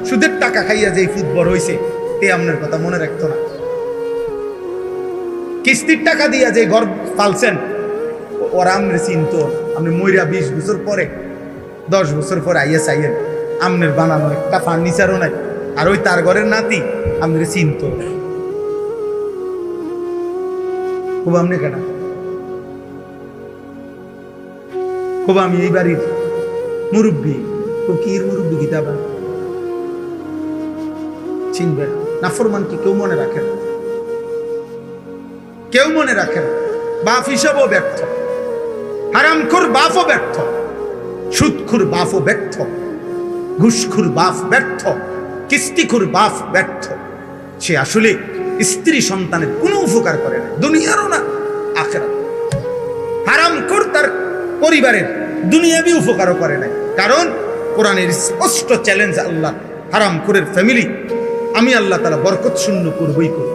সুদের টাকা খাইয়া যে ফুটবল হয়েছে এ আপনার কথা মনে রাখতো না। কিস্তির টাকা দিয়া যে ঘর পালছেন ওরা আমনে চিনত। আপনি মইরা 20 বছর পরে 10 বছর পরে আইয়া চাইয়েন আমনের বানানো একটা ফার্নিচারও নাই, আর ওই তার ঘরের নাতি আমনে চিনত। খুব আমনে কেন খুব আমি এই বাড়ির মুরব্বী, কির মুরব্বী গীতাবা চিনবে না। নাফরমান কি কেউ মনে রাখেন? কেউ মনে রাখেন? বাপ হিসাবেও ব্যর্থ, হারামখোর বাপও ব্যর্থ, সুদখোর বাপও ব্যর্থ, ঘুষখোর বাপ ব্যর্থ, কিস্তিখোর বাপ ব্যর্থ। সে আসলে স্ত্রী সন্তানের কোনো উপকার করে না, দুনিয়ারও না আখিরাত। হারামখোর তার পরিবারের দুনিয়াবি উপকারও করে না, কারণ কোরআনের স্পষ্ট চ্যালেঞ্জ আল্লাহ, হারামখোরের ফ্যামিলি আমি আল্লাহ তাআলা বরকত শূন্য করবই করব।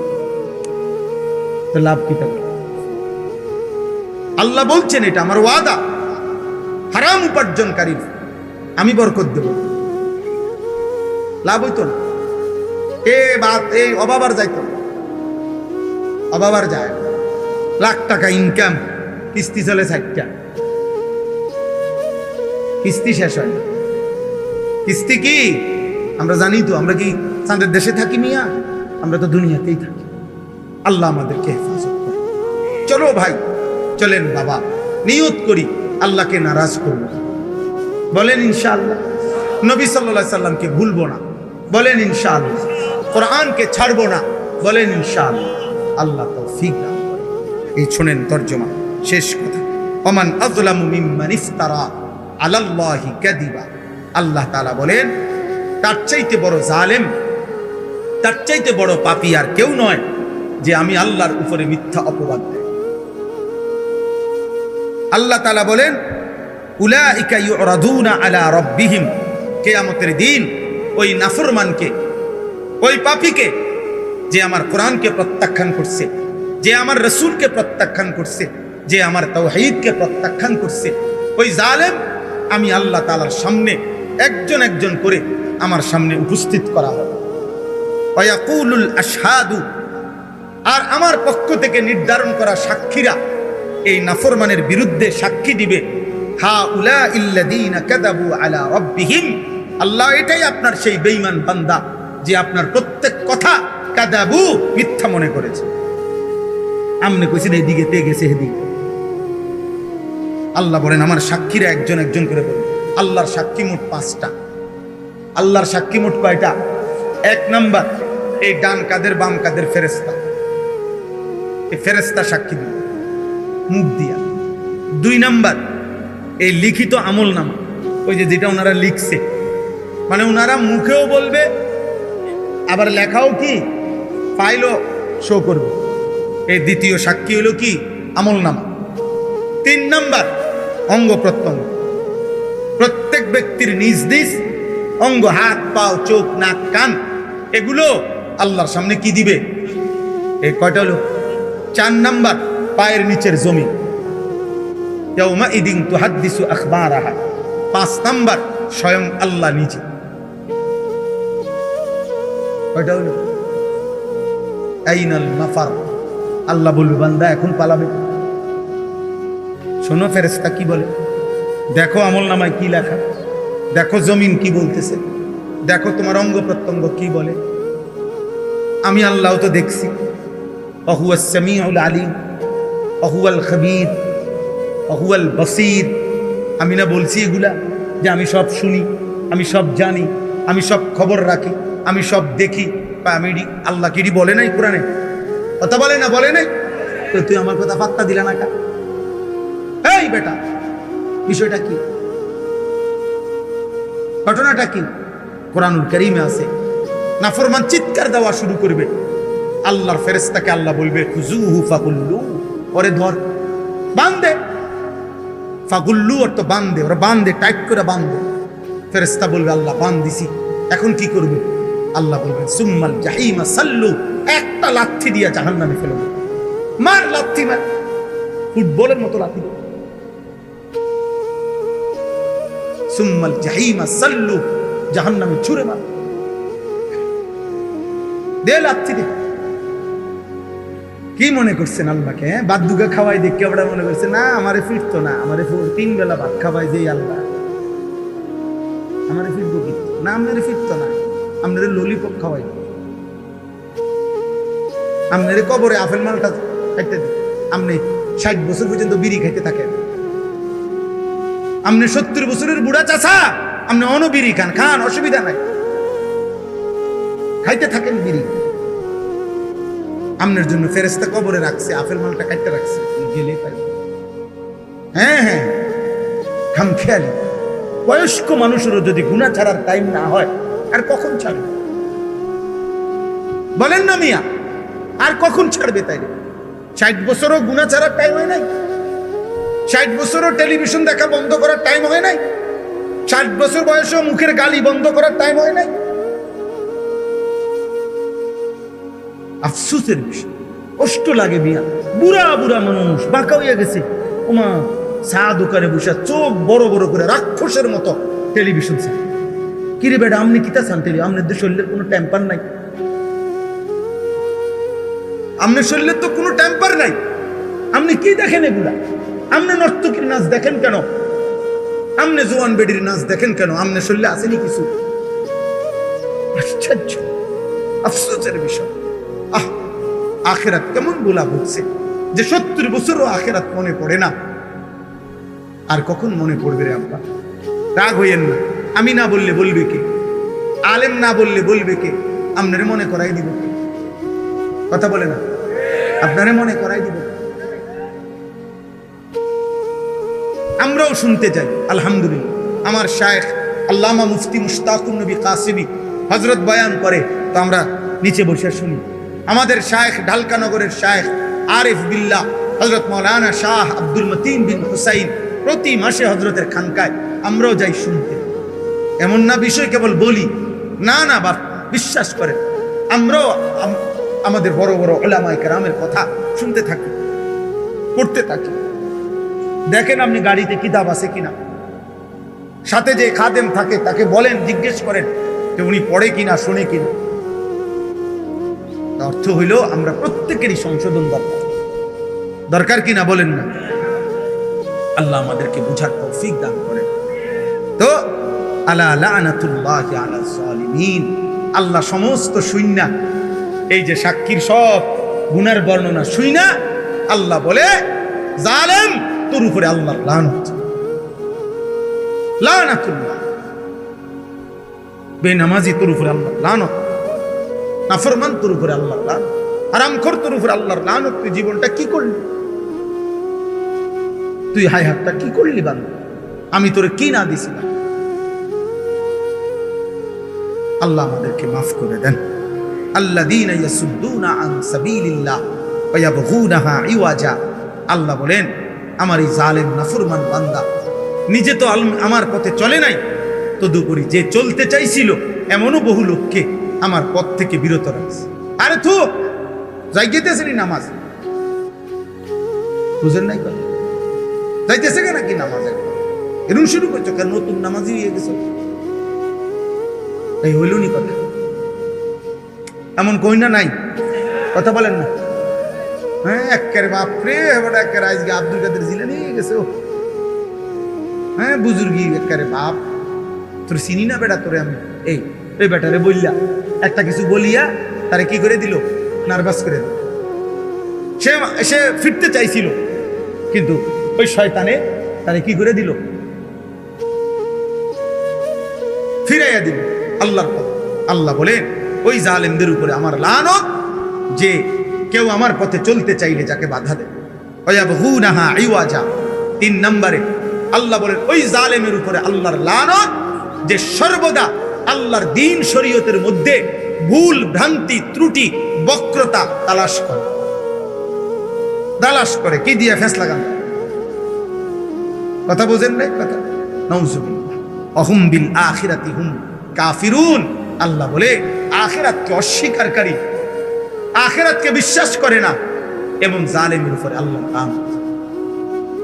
তো লাভ কি থাকবে? আল্লাহ বলছেন এটা আমার ওয়াদা, হারাম উপার্জনকারী আমি বরকত দেব, লাভ হইতো না। এই অবাবার যাইতো, অবাবার যায়, লাখ টাকা ইনকাম, কিস্তি চলে 60টা, কিস্তি শেষ হয় না। কিস্তি কি আমরা জানি তো? আমরা কি চাঁদের দেশে থাকি মিয়া? আমরা তো দুনিয়াতেই থাকি। আল্লাহ আমাদেরকে হেফাজত করে। চলো ভাই, চলেন বাবা, নিয়ত করি আল্লাহকে নারাজ করব, বলেন ইনশাআল্লাহ। নবী সাল্লাল্লাহু আলাইহি সাল্লামকে ভুলবো না, বলেন ইনশাআল্লাহ। কোরআনকে ছাড়বো না, বলেন ইনশাআল্লাহ। আল্লাহ তৌফিক দান করেন। এই শুনেন তরজমা, শেষ কথা। ওমান আযলামু মিম্মান ইফতারা আলাল্লাহি কাযিবা। আল্লাহ তাআলা বলেন তার চাইতে বড় জালেম, তার চাইতে বড় পাপী আর কেউ নয় যে আমি আল্লাহর উপরে মিথ্যা অপবাদ দেয়। আল্লাহ তাআলা বলেন উলাইকা ইউরাদুনা আলা রাব্বিহিম, কিয়ামতের দিন ওই নাফরমানকে, ওই পাপীকে, যে আমার কোরআনকে প্রত্যাখ্যান করছে, যে আমার রাসূলকে প্রত্যাখ্যান করছে, যে আমার তাওহীদকে প্রত্যাখ্যান করছে, ওই জালেম আমি আল্লাহ তাআলার সামনে একজন একজন করে আমার সামনে উপস্থিত করা হবে। ওয়ায়াকুলুল আশহাদু, আর আমার পক্ষ থেকে নির্ধারণ করা সাক্ষীরা এই নাফরমানের বিরুদ্ধে সাক্ষী দিবে, হা উলা ইল্লাযীনা কাযাবু আলা রাব্বিহিম। আল্লাহ এটাই আপনার সেই বেঈমান বান্দা যে আপনার প্রত্যেক কথা কাযাবু, মিথ্যা মনে করেছে। আমনে কইছেন এদিকে তে গেছে এদিকে। আল্লাহ বলেন আমার সাক্ষীরা একজন একজন করে বলবে। আল্লাহর সাক্ষী মোট 5টা। আল্লাহর সাক্ষী মোট কয়টা? 1 নাম্বার এই ডান কাদের বাম কাদের ফেরেশতা, এই ফেরেশতা সাক্ষী দিবে মুখ দিয়া। 2 নাম্বার এই লিখিত আমলনামা, ওই যে যেটা ওনারা লিখছে, মানে ওনারা মুখেও বলবে আবার লেখাও কি ফাইলও শো করবে। এই দ্বিতীয় সাক্ষী হলো কি? আমলনামা। 3 নাম্বার অঙ্গ প্রত্যঙ্গ, প্রত্যেক ব্যক্তির নিজ নিজ অঙ্গ, হাত পাও চোখ নাক কান, এগুলো আল্লাহর সামনে কি দিবে? এই কয়টা হলো? 4 নাম্বার পায়ের নিচের জমি, ইয়াউমা ইদিন তুহাদ্দিসু আখবারাহা। 5 নাম্বার স্বয়ং আল্লাহ নিজে। কয়টা হলো? আইনাল মাফার। আল্লাহ বলবে বান্দা এখন পালাবে। শোনো ফেরেশতা কি বলে, দেখো আমলনামায় কি লেখা, দেখো জমিন কি বলতেছে, দেখো তোমার অঙ্গ প্রত্যঙ্গ কি বলে। আমি আল্লাহ তো দেখছি। ওয়াহুয়াস সামিউল আলিম ওয়াহুয়াল খাবীর ওয়াহুয়াল বাসীর। আমি না বলছি এগুলা যে আমি সব শুনি, আমি সব জানি, আমি সব খবর রাখি, আমি সব দেখি। আমি আল্লাহ কি বলে নাই কোরআনে? কথা বলে না? বলে নাই তো তুই আমার কথা পাত্তা দিলা না কা? এই বেটা, বিষয়টা কি? ঘটনাটা কি? কোরআনুল কারীমে আছে। নাফরমান চিৎকার দেওয়া শুরু করবে, আল্লাহর ফেরেশতাকে আল্লাহ বলবে খুজুহু ফাগুল্লু, ওরে ধর, বাঁধে। ফাগুল্লু অর্থ বাঁধে, ওরা বাঁধে, টাইট করে বাঁধে। ফেরেশতা বলবে আল্লাহ বাঁধ দিছি, এখন কি করবে? আল্লাহ বলবেন সুম্মাল জাহিমা সাল্লু, একটা লাথি দিয়া জাহান্নামে ফেলে দেবে। মার লাথি, মার, ফুটবলের মতো লাথি। সুম্মাল জাহিমা সাল্লু, জাহান্নামে ছুঁড়ে মার। দে লাচ্ছি দে। কি মনে করছেন আল্লাহকে? বাদ দুগা খাওয়াই দেখে ওরা মনে করছে না আমারে ফিরতো না, আমারে 3 বেলা ভাত খাওয়াই যেই আল্লাহ আমারে ফিরবো কি না? আপনারে ফিরতো না, আপনারে ললিপপ খাওয়াই, আপনারে কবরে আপেল মালটা খাইতে দিন, আপনি 60 বছর পর্যন্ত বিড়ি খাইতে থাকেন, আপনি 70 বছরের বুড়া চাচা, আপনি বিড়ি খান, খান, অসুবিধা নাই, খাইতে থাকেন বিড়ি। আপনার জন্য ফেরেশতা কবরে রাখছে, আপেল মালটা কাটতে রাখছে, গেলে পাই। হ্যাঁ হ্যাঁ, খামখেয়ালি। বয়স্ক মানুষেরও যদি গুনাহ ছাড়ার টাইম না হয়, আর কখন ছাড়বে? বলেন না মিয়া, আর কখন ছাড়বে? তাই 60 বছরও গুনাহ ছাড়ার টাইম হয় নাই? 60 বছরও টেলিভিশন দেখা বন্ধ করার টাইম হয় নাই? 60 বছর বয়সেও মুখের গালি বন্ধ করার টাইম হয় নাই? আফসোসের বিষয়, কষ্ট লাগে মিয়া। বুড়া বুড়া মানুষ বাঁকা হইয়া গেছে, ওমা চা দোকানে বসে চোখ বড় বড় করে রাক্ষসের মতো টেলিভিশন চান। কিরে বেটা, আপনি কিতা চান? আপনাদের শরীরের কোনো টেম্পার নাই, আপনার শরীরের তো কোনো টেম্পার নাই। আপনি কি দেখেন এগুলা? আপনি নর্তকীর নাচ দেখেন কেন? আপনি জোয়ান বেডির নাচ দেখেন কেন? আপনার শরীরে আসেনি কিছু? আশ্চর্য, আফসোসের বিষয়। আখেরাত কেমন গোলা হচ্ছে যে 70 বছরও আখেরাত মনে পড়ে না। আর কখন মনে পড়বে রে আব্বা? রাগ হইয়েন না, আমি না বললে বলবে কে? আলেম না বললে বলবে কে? আপনারে মনে করাই দিব কে? কথা বলে না, আপনারে মনে করাই দিব। আমরাও শুনতে যাই। আলহামদুলিল্লাহ, আমার শায়েখ আল্লামা মুফতি মুশতাকুন নবী কাসিমি হযরত বয়ান করে, তো আমরা নিচে বসে শুনি। আমাদের শায়েখ ঢালকানগরের শায়েখ আরিফ বিল্লাহ হযরত মাওলানা শাহ আব্দুল মতিন বিন হুসাইন প্রতি মাসে হযরতের খানকায় আমরাও যাই শুনতে। এমন না বিষয় কেবল বলি, না না বাপ, বিশ্বাস করেন, আমরাও আমাদের বড় বড় উলামায়ে কেরামের কথা শুনতে থাকি, পড়তে থাকি। দেখেন আপনি গাড়িতে কিতাব আছে কিনা, সাথে যে খাদেম থাকে তাকে বলেন, জিজ্ঞেস করেন যে উনি পড়ে কিনা, শোনে কিনা। অর্থ হইল আমরা প্রত্যেকেরই সংশোধন দরকার কিনা, বলেন না? আল্লাহ আমাদেরকে বুঝার তৌফিক দান করেন। তো আলা লানাতুল্লাহি আলা যালিমিন, আল্লাহ সমস্ত শুইনা, এই যে সাক্ষীর সব গুনার বর্ণনা শুইনা আল্লাহ বলে, জালেম তোর উপরে আল্লাহর লানত, লানাতুল্লাহ। বেনামাজি তোর উপরে আল্লাহর লানত, নাফরমান তোর উপরে আল্লাহর লানত, হারামখোর তোর উপরে আল্লাহর লানত। তুই জীবনটা কি করলি? তুই হায় হাতটা কি করলি বান্দা? আমি তোরে কি না দিছিলাম? আল্লাহ আমাদেরকে মাফ করে দেন। আল্লাযীনা ইয়াসুদ্দুনা আন সাবিলিল্লাহ ওয়া ইয়াবগুনাহা ইওয়াজা। আল্লাহ বলেন, আমার এই জালেম নাফরমান বান্দা নিজে তো আমার পথে চলে নাই, তদুপরি যে চলতে চাইছিল এমনও বহু লোককে আমার পথ থেকে বিরত রাখছে। আরে তো যাইতেছেনি নামাজ, বুঝেন নাই? যাইতেছে কেন কি নামাজ? এরকম শুরু করছো কেন? নতুন নামাজি হয়ে গেছো, এই হইল নি কথা? এমন কই না নাই? কথা বলেন না? হ্যাঁ, একের বাপরে, এবার একের আজকে আব্দুল কাদের জিলানী হয়ে গেছে। হ্যাঁ, বুজুর্গি একেবারে বাপ। তোর চিনি না বেটা, তোরে আমি এই বেটারে বললা একটা কিছু বলিয়া তারে কি করে দিল? নার্ভাস করে দিল। সে ফিরতে চাইছিল, কিন্তু ওই শয়তানে তারে কি করে দিল? ফিরাইয়া দিল আল্লাহর পথ। আল্লাহ বলেন, ওই জালেমদের উপরে আমার লানত, যে কেউ আমার পথে চলতে চাইলে যাকে বাধা দেয়। ওয়ায়াবগুনাহা ইওয়াজা। 3 নম্বরে আল্লাহ বলেন, ওই জালেমের উপরে আল্লাহর লানত, যে সর্বদা আল্লাহর দ্বীন শরীয়তের মধ্যে ভুল ভ্রান্তি ত্রুটি বক্রতা তালাশ করে কি দিয়ে? ফেস লাগান। কথা বোঝেন নাই? কথা নাউযুবিল্লাহ। আহুম বিল আখিরাতি হুম কাফিরুন। আল্লাহ বলে, আখিরাতকে অস্বীকারী, আখিরাতকে বিশ্বাস করে না, এবং জালেমের উপরে আল্লাহ লানত।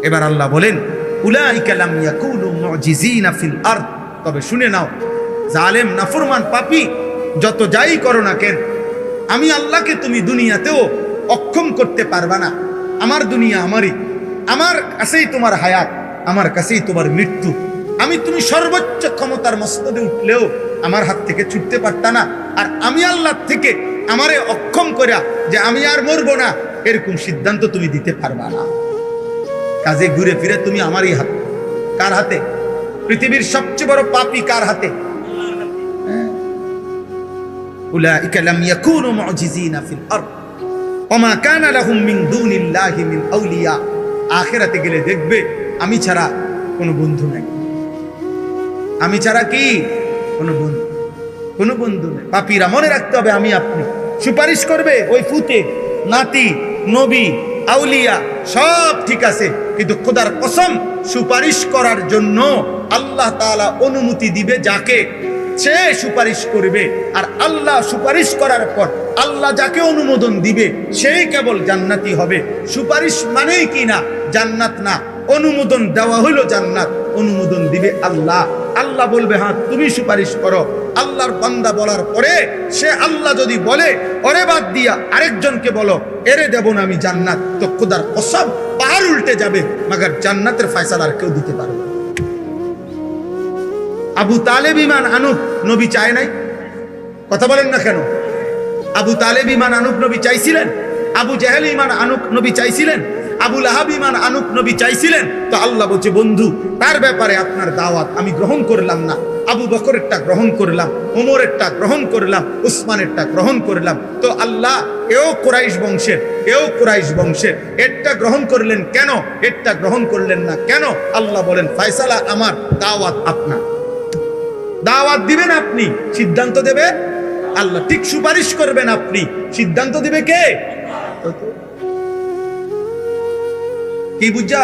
এবার আল্লাহ বলেন, উলাইকা লাম ইয়াকুনু মুজিজিনা ফিল আরদ। তবে শুনে নাও, জালেম নাফরমান পাপী যত যাই করো না কেন, আমি আল্লাহকে তুমি দুনিয়াতেও অক্ষম করতে পারবা না। আমার দুনিয়া আমারই, আমার কাছেই তোমার হায়াত, আমার কাছেই তোমার মৃত্যু। তুমি সর্বোচ্চ ক্ষমতার মস্তদে উঠলেও আমার হাত থেকে ছুটতে পারতা না। আর আমি আল্লাহ থেকে আমারে অক্ষম করিয়া যে আমি আর মরবো না, এরকম সিদ্ধান্ত তুমি দিতে পারবা না। কাজে ঘুরে ফিরে তুমি আমারই হাত। কার হাতে? পৃথিবীর সবচেয়ে বড় পাপী কার হাতে? উলাইকা লাম ইয়াকুনু মুজিজিনা ফিল আরদ ওমা কানা লাহুম মিন দুনিল্লাহি মিন আউলিয়া। আখিরাতে গেলে দেখবে আমি ছাড়া কোনো বন্ধু নাই। আমি ছাড়া কি কোনো বন্ধু নেই। পাপীরা মনে রাখতে হবে আমি আপনি সুপারিশ করবে ওই ফুতে, নাতি, নবী, আউলিয়া সব ঠিক আছে, কিন্তু খোদার কসম সুপারিশ করার জন্য আল্লাহ তাআলা অনুমতি দিবে যাকে, সে সুপারিশ করবে। আর আল্লাহ সুপারিশ করার পর আল্লাহ যাকে অনুমোদন দিবে সেই কেবল জান্নাতি হবে। সুপারিশ মানেই কি না জান্নাত না, অনুমোদন দেওয়া হলো জান্নাত। অনুমোদন দিবে আল্লাহ। আল্লাহ বলবে হ্যাঁ তুমি সুপারিশ করো। আল্লাহর বান্দা বলার পরে সে আল্লাহ যদি বলে ওরে বাদ দিয়া আরেকজনকে বলো এরে দেব না আমি জান্নাত, তো খোদার কসম পাহাড় উল্টে যাবে, মাগার জান্নাতের ফয়সালা আর কেউ দিতে পারবে। আবু তালেব ঈমান আনুক, নবী চায় নাই? কথা বলেন না কেন? আবু তালেব ঈমান আনুক, নবী চাইছিলেন? আবু জাহেল ঈমান আনুক, নবী চাইছিলেন? আবু লাহাব ঈমান আনুক, নবী চাইছিলেন? তো আল্লাহ বলছে বন্ধু তার ব্যাপারে আপনার দাওয়াত আমি গ্রহণ করলাম না। আবু বকরেরটা গ্রহণ করলাম, ওমরেরটা গ্রহণ করলাম, উসমানেরটা গ্রহণ করলাম। তো আল্লাহ এও কুরাইশ বংশের, এও কুরাইশ বংশের, এরটা গ্রহণ করলেন কেন, এরটা গ্রহণ করলেন না কেন? আল্লাহ বলেন ফয়সালা আমার, দাওয়াত আপনার। দাওয়াত দিবেন আপনি, সিদ্ধান্ত দেবে আল্লাহ। ঠিক সুপারিশ করবেন আপনি, সিদ্ধান্ত দিবে কে? কি বুঝা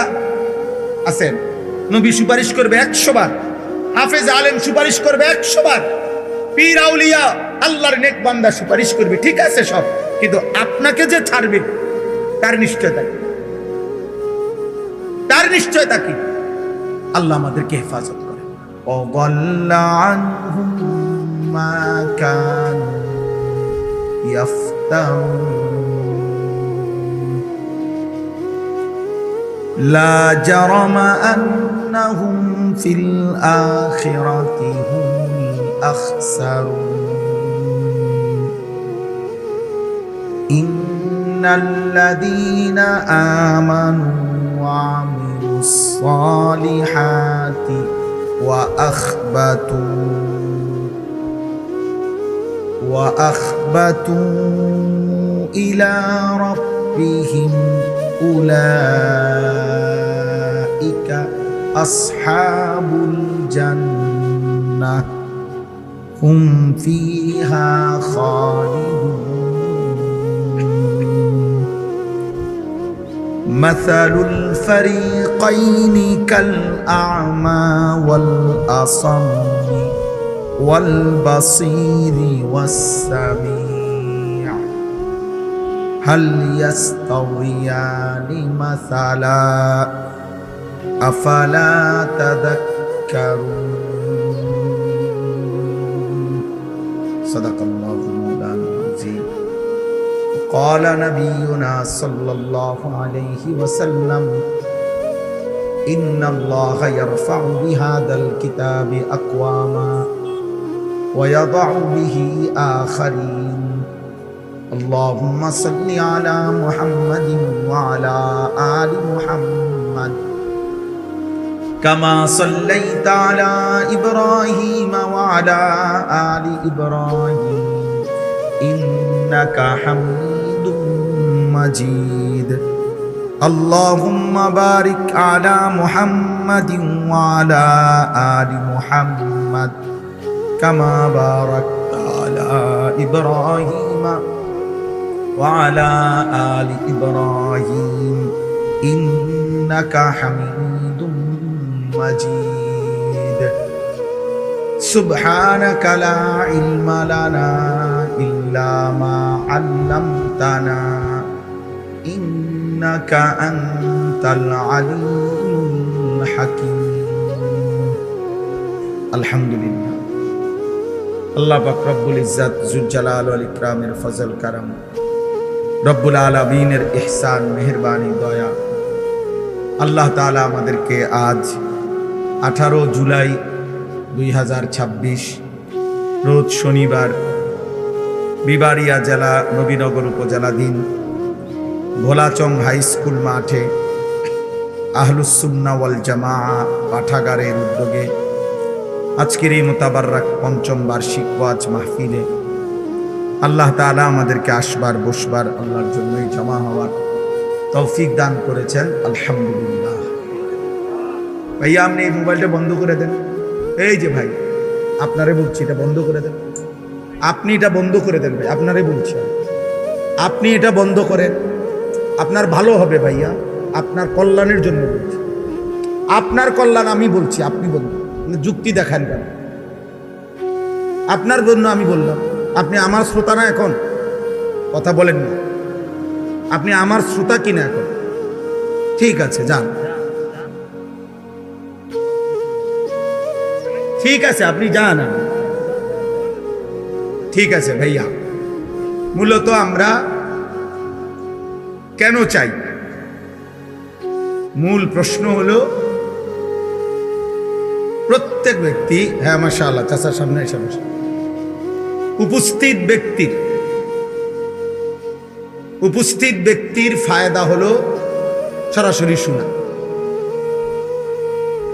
আছেন? নবী সুপারিশ করবে 100 বার, হাফেজ আলেম সুপারিশ করবে 100 বার, পীর আউলিয়া আল্লাহর নেক বান্দা সুপারিশ করবে, ঠিক আছে সব, কিন্তু আপনাকে যে ছাড়বে তার নিশ্চয়তা কি? তার নিশ্চয়তা কি? আল্লাহ আমাদেরকে হেফাজত করে। وضل عنهم ما كانوا يفترون لا جرم أنهم في الآخرة هم الأخسرون إن الذين آمنوا وعملوا الصالحات وأخبتوا إلى ربهم أولئك أصحاب الجنة هم فيها خالدون مثل الفريقين كالأعمى والأصم والبصير والسميع هل يستويان مثلا أفلا تذكرون صدق الله مولانا العظيم. قال نبينا صلى الله عليه وسلم إن الله يرفع بهذا الكتاب أقواما ويضع به آخرين اللهم صل على محمد وعلى آل محمد كما صليت على إبراهيم وعلى آل إبراهيم إنك حميد مجيد اللهم بارك على محمد وعلى آل محمد كما باركت على إبراهيم وعلى آل إبراهيم إنك حميد مجيد سبحانك لا علم لنا إلا ما علمتنا إنك أنت العليم الحكيم. الحمد لله. আল্লাহ পাক রব্বুল ইজ্জাত জুল জালাল ওয়াল ইকরামের ফজল কারাম, রব্বুল আলামিনের ইহসান মেহেরবানি দয়া, আল্লাহ তাআলা আমাদেরকে আজ 18 জুলাই 2026 রোজ শনিবার বিবাড়িয়া জেলা নবীনগর উপজেলাধীন ভোলাচং হাই স্কুল মাঠে আহলুস সুন্নাহ ওয়াল জামাআহ পাঠাগারের উদ্যোগে আজকের এই মোতাবাররাক পঞ্চম বার্ষিক ওয়াজ মাহফিলে আল্লাহ তাআলা আমাদেরকে আসবার বসবার আল্লাহর জন্যই জমা হওয়ার তৌফিক দান করেছেন। আলহামদুলিল্লাহ। ভাইয়া আপনি এই মোবাইলটা বন্ধ করে দেন। এই যে ভাই, আপনারে বলছি এটা বন্ধ করে দেন। আপনি এটা বন্ধ করে দেন ভাই, আপনারে বলছি আপনি এটা বন্ধ করেন, আপনার ভালো হবে ভাইয়া, আপনার কল্যাণের জন্য বলছি। আপনার কল্যাণ আমি বলছি, আপনি বলুন, যুক্তি দেখান কেন? আপনার জন্য আমি বললাম। আপনি আমার শ্রোতা না, এখন কথা বলেন না, আপনি আমার শ্রোতা কিনা এখন? ঠিক আছে, যান, ঠিক আছে, আপনি যান। ঠিক আছে ভাইয়া, মূলত আমরা কেন চাই, মূল প্রশ্ন হলো প্রত্যেক ব্যক্তি, হ্যাঁ মাশাআল্লাহ, চাচার সামনে এসে বসে, উপস্থিত ব্যক্তির ফায়দা হলো সরাসরি শোনা।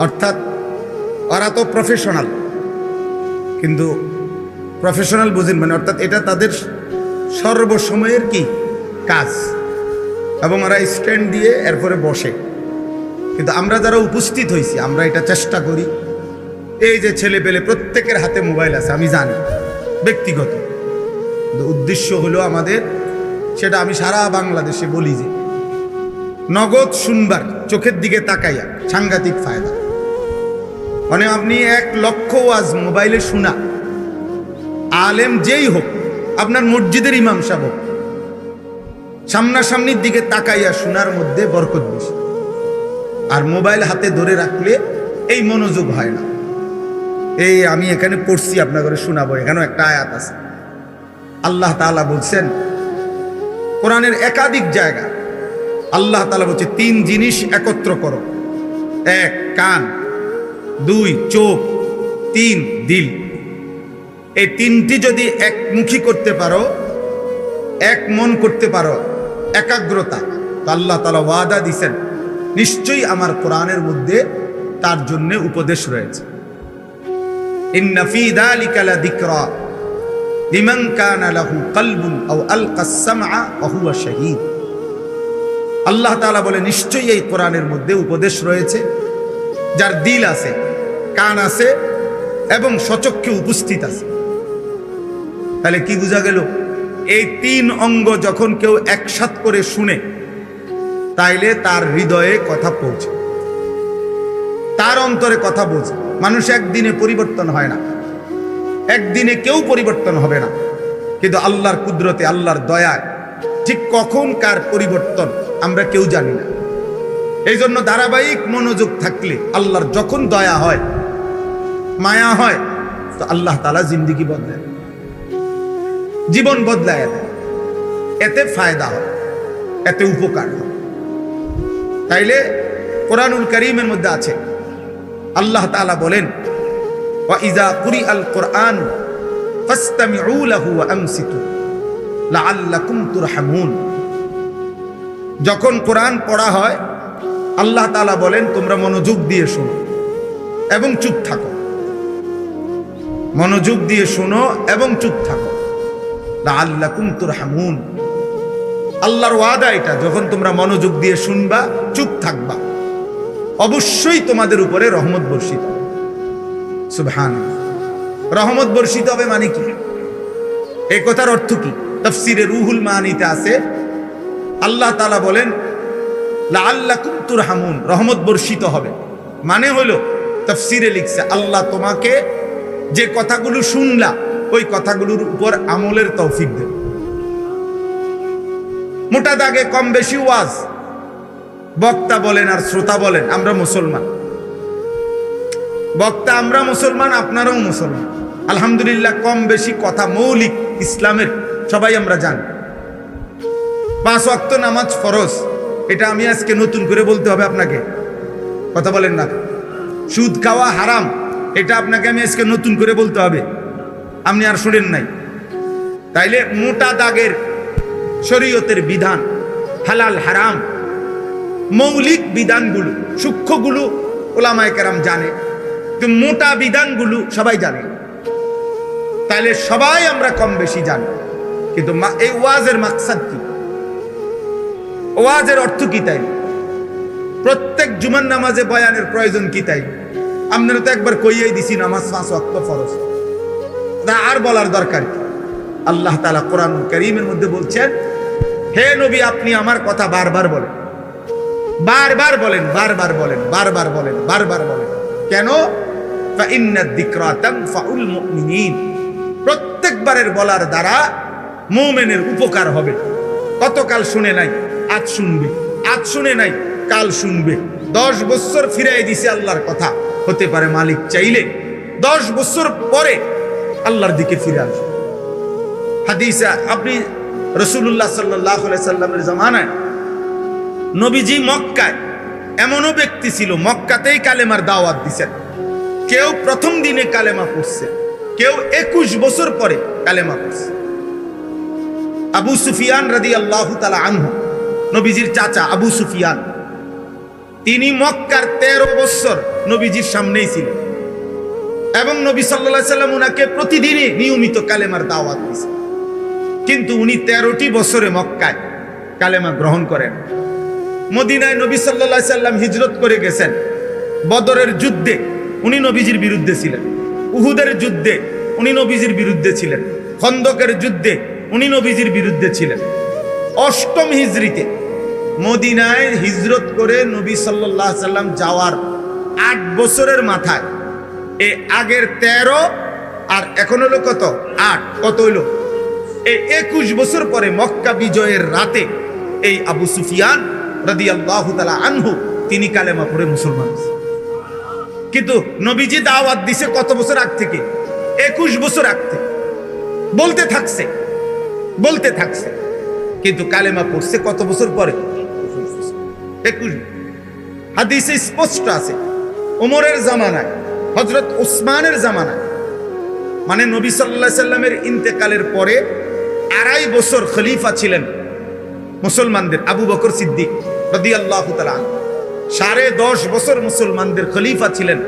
অর্থাৎ ওরা তো প্রফেশনাল, কিন্তু প্রফেশনাল বুঝেন মানে, অর্থাৎ এটা তাদের সর্বসময়ের কি কাজ, এবং ওরা স্ট্যান্ড দিয়ে এরপরে বসে। কিন্তু আমরা যারা উপস্থিত হয়েছি, আমরা এটা চেষ্টা করি। এই যে ছেলে পেলে প্রত্যেকের হাতে মোবাইল আছে, আমি জানি ব্যক্তিগত, উদ্দেশ্য হলো আমাদের, সেটা আমি সারা বাংলাদেশে বলি যে নগদ শুনবার, চোখের দিকে তাকাইয়া সাংঘাতিক ফায়দা। মানে আপনি 1 লক্ষ ওয়াজ মোবাইলে শোনা, আলেম যেই হোক, আপনার মসজিদের ইমাম সাহেব হোক, সামনাসামনির দিকে তাকাইয়া শোনার মধ্যে বরকত বেশি। আর মোবাইল হাতে ধরে রাখলে এই মনোযোগ হয় না। এই আমি এখানে পড়ছি, আপনার ঘরে শোনাবো, এখানেও একটা আয়াত আছে। আল্লাহ তাআলা বলছেন কোরআনের একাধিক জায়গা, আল্লাহ তাআলা বলছে 3 জিনিস একত্র করো। 1 কান, 2 চোখ, 3 দিল। এই 3টি যদি একমুখী করতে পারো, এক মন করতে পারো, একাগ্রতা, তো আল্লাহ তাআলা ওয়াদা দিছেন নিশ্চয়ই আমার কোরআনের মধ্যে তার জন্য উপদেশ রয়েছে। ইন্না ফী যালিকা লাযিকরা লিমান কানা লাহু কলবুন আও আলকাস সামআ ওয়া হুয়া শাহীদ। আল্লাহ তাআলা বলে নিশ্চয়ই এই কোরআনের মধ্যে উপদেশ রয়েছে যার দিল আছে, কান আছে এবং সচক্ষে উপস্থিত আছে। তাহলে কি বোঝা গেল? এই 3 অঙ্গ যখন কেউ একসাথ করে শুনে, তাইলে তার হৃদয়ে কথা পৌঁছে, তার অন্তরে কথা বোঝে। মানুষ একদিনে পরিবর্তন হয় না, একদিনে কেউ পরিবর্তন হবে না, কিন্তু আল্লাহর কুদরতে, আল্লাহর দয়ায় ঠিক কখন কার পরিবর্তন আমরা কেউ জানি না। এই জন্য ধারাবাহিক মনোযোগ থাকলে আল্লাহর যখন দয়া হয়, মায়া হয়, তো আল্লাহ তাআলা জিন্দেগি বদলায়, জীবন বদলায় দেয়। এতে ফায়দা হয়, এতে উপকার হয়। তাইলে কোরআনুল কারীমের মধ্যে আছে, আল্লাহ তাআলা বলেন ওয়া ইযা কুরিআল কুরআন ফাসতামিউ লাহু ওয়া আমসিতু লাআল্লাকুম তুরহামুন। যখন কোরআন পড়া হয়, আল্লাহ তাআলা বলেন তোমরা মনোযোগ দিয়ে শোনো এবং চুপ থাকো। মনোযোগ দিয়ে শোনো এবং চুপ থাকো, লাআল্লাকুম তুরহামুন। আল্লাহর ওয়াদা এটা, যখন তোমরা মনোযোগ দিয়ে শুনবা, চুপ থাকবা, অবশ্যই তোমাদের উপরে রহমত বর্ষিত হবে। সুবহানাল্লাহ। রহমত বর্ষিত হবে মানে কি? এই কথার অর্থ কি? তাফসীরে রুহুল মানিতে আছে, আল্লাহ তাআলা বলেন লাআল্লাকুম তুরহামুন, রহমত বর্ষিত হবে। মানে হলো, তাফসীরে লিখছে আল্লাহ তোমাকে যে কথাগুলো শুনলা, ওই কথাগুলোর উপর আমলের তৌফিক দেবে। মোটা দাগে কম বেশি ওয়াজ বক্তা বলেন আর শ্রোতা বলেন, আমরা মুসলমান। বক্তা আমরা মুসলমান, আপনারাও মুসলমান। আলহামদুলিল্লাহ কম বেশি কথা মৌলিক ইসলামের সবাই আমরা জানি। 5 ওয়াক্ত নামাজ ফরজ, এটা আমি আজকে নতুন করে বলতে হবে আপনাকে, কথা বলেন না। সুদ খাওয়া হারাম, এটা আপনাকে আমি আজকে নতুন করে বলতে হবে, আপনি আর শুনেন নাই। তাইলে মোটা দাগের শরীয়তের বিধান, হালাল হারাম, মৌলিক বিধানগুলো, সূক্ষ্মগুলো ওলামায়ে কেরাম জানে, কিন্তু মোটা বিধানগুলো সবাই জানে। তাইলে সবাই আমরা কম বেশি জানি, কিন্তু এই ওয়াজের মাকসাদ কি, ওয়াজের অর্থ কি? তাই প্রত্যেক জুমার নামাজে বয়ানের প্রয়োজন কি? তাই আপনারা তো একবার কইয়াই দিছি নামাজ 5 ওয়াক্ত ফরজ, আর বলার দরকার কি? আল্লাহ তাআলা কোরআন কারীমের মধ্যে বলছেন, হে নবী আপনি আমার কথা বারবার বলেন, বারবার বলেন, বারবার বলেন, বারবার বলেন, বারবার বলেন। কেন? ফাইন্নাদ যিকরা তানফাউল মুমিনিন, প্রত্যেকবারের বলার দ্বারা মুমিনের উপকার হবে। কতকাল শুনে নাই, আজ শুনবে, আজ শুনে নাই, কাল শুনবে। 10 বছর ফিরাই দিছে আল্লাহর কথা, হতে পারে মালিক চাইলে 10 বছর পরে আল্লাহর দিকে ফিরে আসবে। হাদিসে আপনি রাসূলুল্লাহ সাল্লাল্লাহু আলাইহি সাল্লামের জামানায় নবীজি মক্কায় এমনও ব্যক্তি ছিল, মক্কাতেই কালেমার দাওয়াত দিছেন। কেউ প্রথম দিনে কালেমা পড়ছে, কেউ 21 বছর পরে কালেমা পড়ছে। আবু সুফিয়ান রাদিয়াল্লাহু তাআলা আনহু, নবীজির চাচা আবু সুফিয়ান, তিনি মক্কার 13 বছর নবীজির সামনেই ছিলেন এবং নবী সাল্লাল্লাহু আলাইহি সাল্লাম উনাকে প্রতিদিনই নিয়মিত কালেমার দাওয়াত দিয়েছেন। কিন্তু উনি 13টি বছরে মক্কায় কালেমা গ্রহণ করেন। মদিনায় নবী সাল্লাল্লাহু আলাইহি সাল্লাম হিজরত করে গেছেন। বদরের যুদ্ধে উনি নবীজির বিরুদ্ধে ছিলেন, উহুদের যুদ্ধে উনি নবীজির বিরুদ্ধে ছিলেন, খন্দকের যুদ্ধে উনি নবীজির বিরুদ্ধে ছিলেন। 8ম হিজরিতে মদিনায় হিজরত করে নবী সাল্লাল্লাহু আলাইহি সাল্লাম যাওয়ার 8 বছরের মাথায় এই আগের 13 আর এখন হলো কত 8, কত হইলো এই 21 বছর পরে মক্কা বিজয়ের রাতে এই আবু সুফিয়ান রাদিয়াল্লাহু তাআলা আনহু তিনি কালেমা পড়ে মুসলমান। কিন্তু নবীজি দাওয়াত দিছে কত বছর আগ থেকে? 21 বছর আগ থেকে বলতে থাকছে, বলতে থাকছে, কিন্তু কালেমা পড়ছে কত বছর পরে? 21। হাদিসে স্পষ্ট আছে ওমরের জামানায়, হযরত উসমানের জামানায়, মানে নবী সাল্লাল্লাহু আলাইহি সাল্লামের ইন্তেকালের পরে 2.5 বছর খলিফা ছিলেন মুসলমানদের আবু বকর সিদ্দিক রাদিয়াল্লাহু তাআলা আনহু। 10.5 বছর মুসলমানদের খলিফা ছিলেন